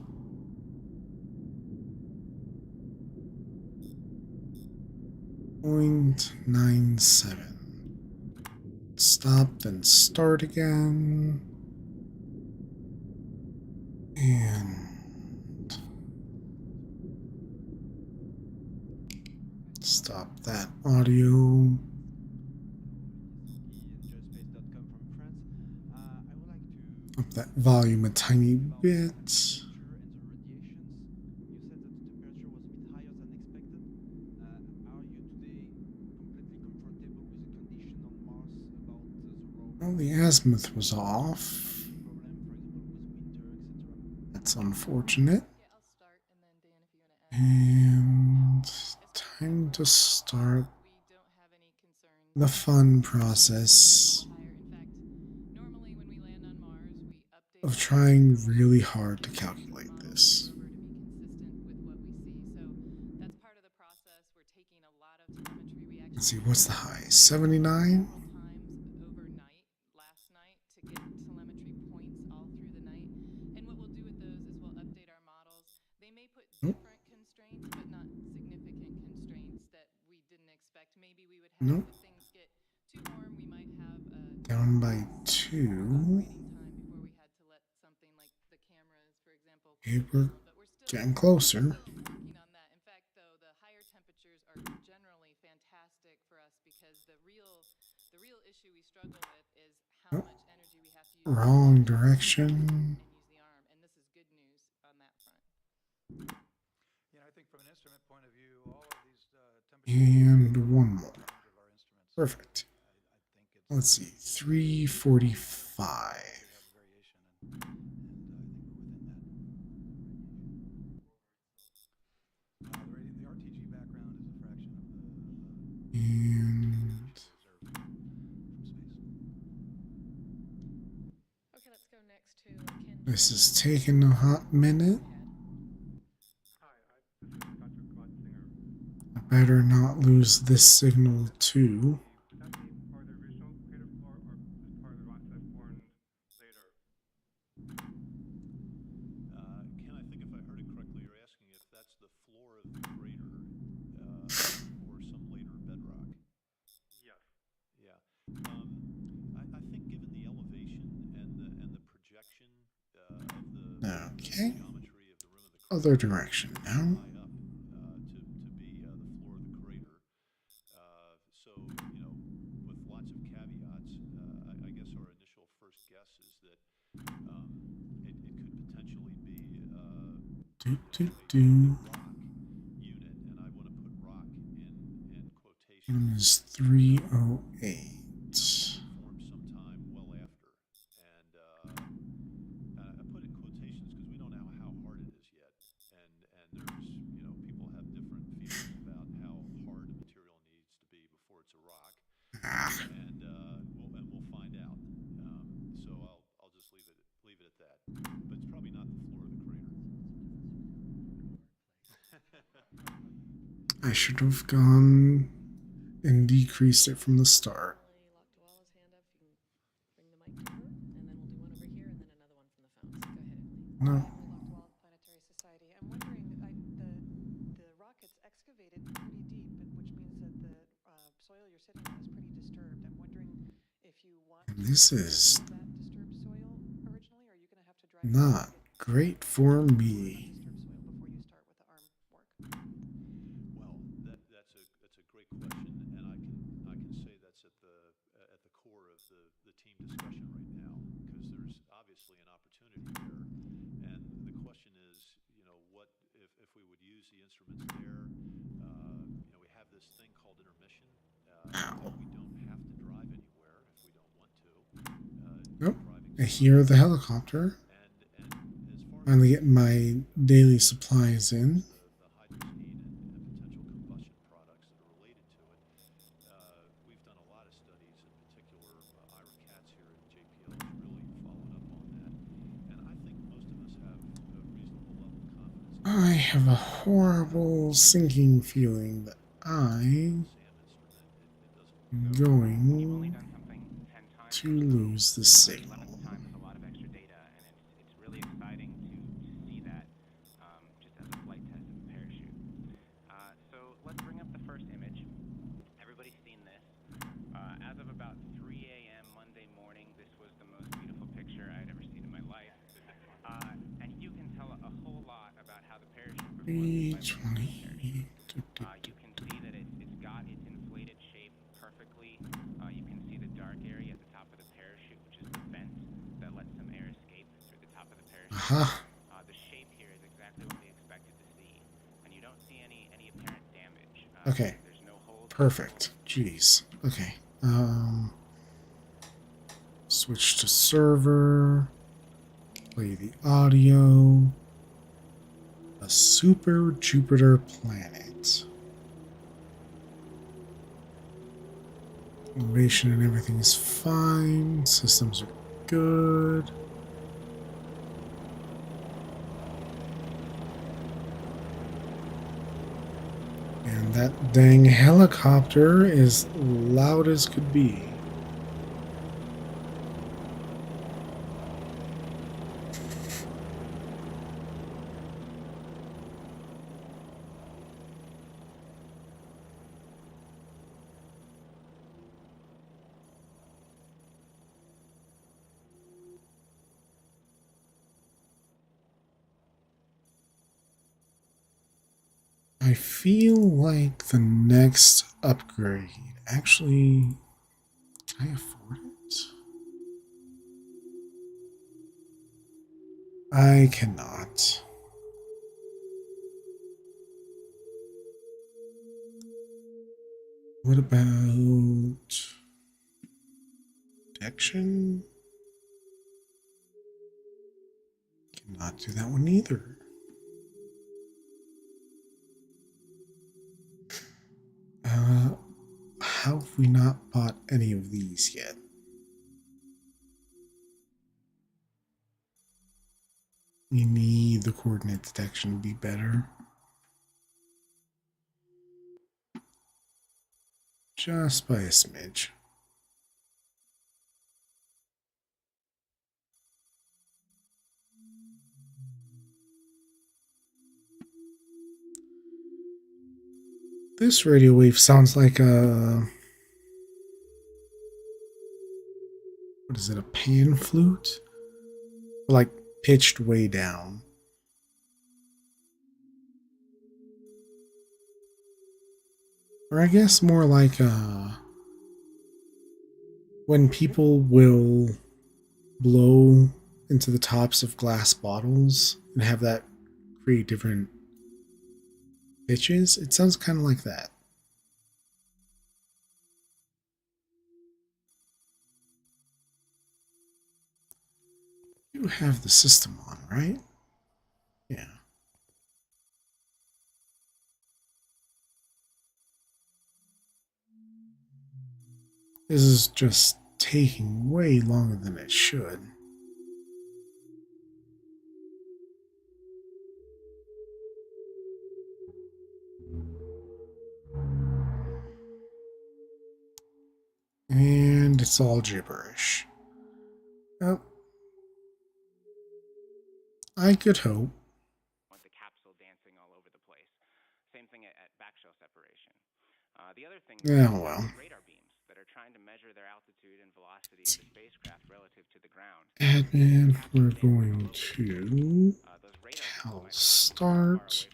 .97. Stop, then start again. And stop that audio. Up that volume a tiny bit. Well, the azimuth was off. That's unfortunate. And time to start the fun process of trying really hard to calculate this. Let's see, what's the high? 79? Nope. Down by 2. Okay, we're getting closer. Oh, wrong direction. And one more. Perfect. Let's see, 345. And this is taking a hot minute. I better not lose this signal too. Ken, I think if I heard it correctly, you're asking if that's the floor of the crater or some later bedrock. Yes. Yeah. I think given the elevation and the projection of the Okay. geometry of the rim of the crater, Other direction now. high up to be the floor of the crater. So, you know, with lots of caveats, I guess our initial first guess is that it could potentially be rock unit, and I want to put rock in quotation. Is 308. Formed sometime well after, and I put in quotations because we don't know how hard it is yet, and there's, you know, people have different feelings about how hard a material needs to be before it's a rock, and we'll find out. So I'll just leave it at that. But it's probably not the floor of the crater. I should have gone and decreased it from the start. No. Planetary Society. I'm wondering, the rock gets excavated pretty deep, which means that the soil you're sitting on This is that disturbed soil originally, or are you going to have to drive not great for me. disturbed soil before you start with the arm work? Well, that's a great question, and I can say that's at the core of the team discussion right now, because there's obviously an opportunity there, and the question is, you know, what if we would use the instruments there? You know, we have this thing called intermission that Ow. we don't have to drive anywhere if we don't want to. Nope. Driving I is hear the fine. helicopter. And as far as Finally the getting my daily supplies in. the hydrogen and potential combustion products that are related to it, we've done a lot of studies. In particular, Ira Katz here at JPL has really followed up on that, and I think most of us have a reasonable level of confidence. I have a horrible sinking feeling that I SAM instrument, it doesn't am work. going to lose the signal. time with a lot of extra data, and it's really exciting to see that just as a flight test of a parachute. So let's bring up the first image. Everybody's seen this. As of about 3 a.m. Monday morning, this was the most beautiful picture I'd ever seen in my life. And you can tell a whole lot about how the parachute performs by looking at the parachute. 320. You can see that it's got its inflated shape perfectly. You can see the dark area at the top of the parachute, which is the vent that lets some air escape through the top of the parachute. Aha. The shape here is exactly what we expected to see, and you don't see any apparent damage. Okay. There's no holes. Perfect. Jeez. Okay. Switch to server. Play the audio. A super Jupiter planet. Innovation and everything is fine. Systems are good. And that dang helicopter is loud as could be. I feel like the next upgrade actually. Can I afford it? I cannot. What about detection? Cannot do that one either. How have we not bought any of these yet? We need the coordinate detection to be better. Just by a smidge. This radio wave sounds like a... What is it, a pan flute? Like pitched way down. Or I guess more like when people will blow into the tops of glass bottles and have that create different pitches. It sounds kind of like that. You have the system on, right? Yeah. This is just taking way longer than it should. And it's all gibberish. Well, I could hope. With the capsule dancing all over the place. Same thing at backshell separation. The other thing Yeah, well. is radar beams that are trying to measure their altitude and velocity of the spacecraft. And we're going to Cal start,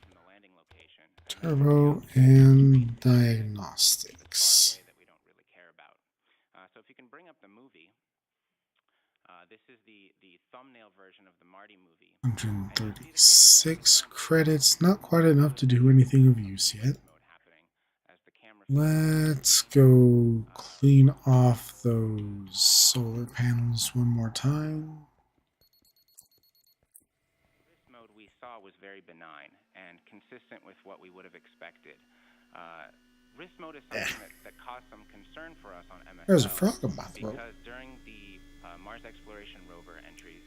turbo, and diagnostics. So if you can bring up the movie, this is the thumbnail version of the Marty movie. 136 credits, not quite enough to do anything of use yet. Let's go clean off those solar panels one more time. This mode we saw was very benign and consistent with what we would have expected. Risk mode is something that caused some concern for us on MSL. There's a frog in my throat. Because during the Mars Exploration Rover entries,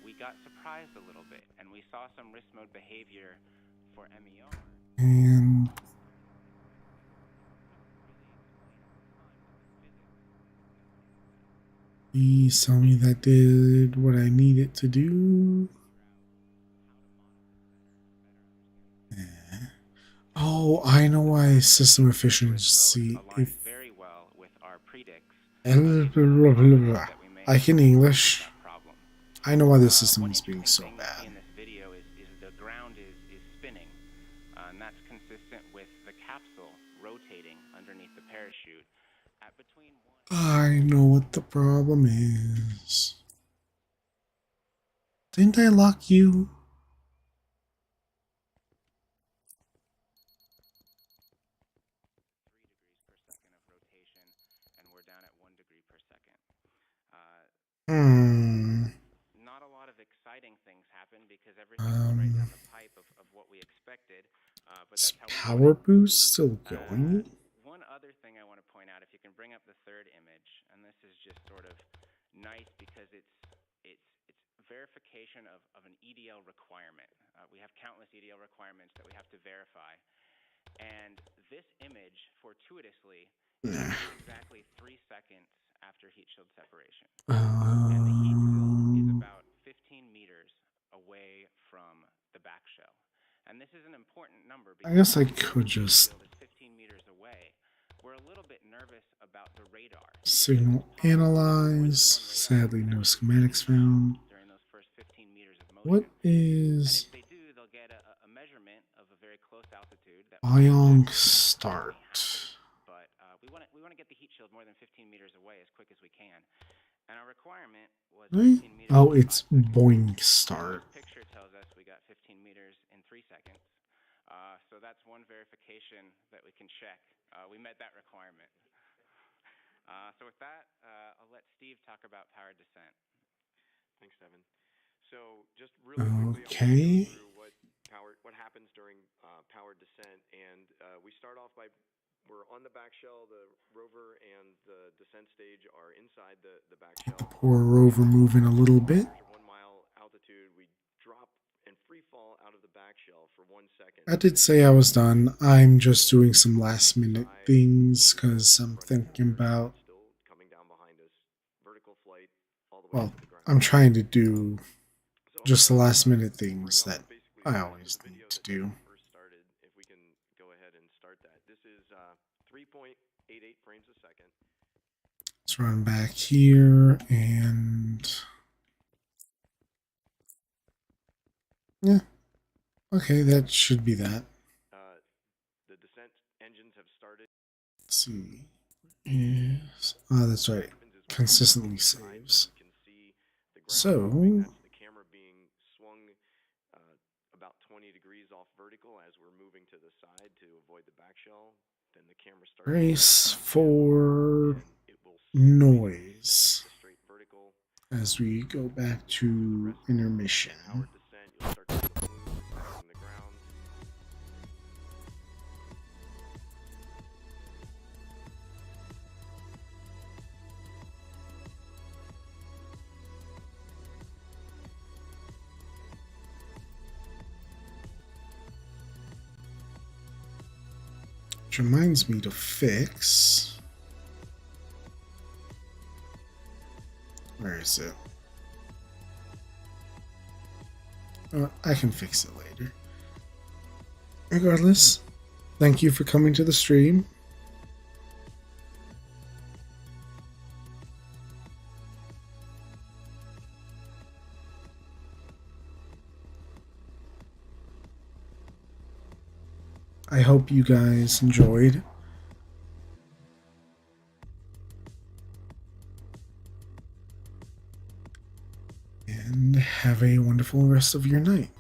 we got surprised a little bit, and we saw some risk mode behavior for MER. And please tell me that did what I need it to do. Oh, I know why system efficiency. If very well with our predicts. I can English. I know why the system is being so bad. In this video is the ground is spinning, and that's consistent with the capsule rotating underneath the parachute at between I know what the problem is. Didn't I lock you? 3 degrees per second of rotation, and we're down at 1 degree per second. Not a lot of exciting things happen because everything was right down the pipe of what we expected. But that's how Power boost still going? One other thing I want to point out, if you can bring up the third image, and this is just sort of nice because it's verification of an EDL requirement. We have countless EDL requirements that we have to verify. And this image, fortuitously, is exactly 3 seconds after heat shield separation. And the heat shield is about 15 meters away from the back shell. And this is an important number because I guess I could just 15 meters away. We're a little bit nervous about the radar. Signal analyze. Sadly, no schematics found. During those first 15 meters of motion. What is And if they do, they'll get a measurement of a very close altitude. Ion start? But we want to get the heat shield more than 15 meters away as quick as we can. And our requirement was 15 meters. Oh, it's boing start. This picture tells us we got 15 meters in 3 seconds. So that's one verification that we can check. We met that requirement. So with that, I'll let Steve talk about powered descent. Thanks, Devin. So just really quickly, I'll go through what happens during powered descent, and we start off by we're on the back shell. The rover and the descent stage are inside the back shell. Poor rover moving a little bit. 1 mile altitude, we drop and free fall out of the back shell for 1 second. I did say I was done. I'm just doing some last minute things because I'm thinking about. Well, I'm trying to do just the last minute things that I always need to do. If we can go ahead and start that. This is 3.88 frames a second. Let's run back here and yeah. Okay, that should be that. The descent engines have started. Let's see. Yes. Oh, that's right. Consistently saves. So the camera being swung about 20 degrees off vertical as we're moving to the side to avoid the back shell. Then the camera starts brace for noise as we go back to intermission. Which reminds me to fix. Where is it? I can fix it later. Regardless, thank you for coming to the stream. I hope you guys enjoyed. And have a wonderful rest of your night.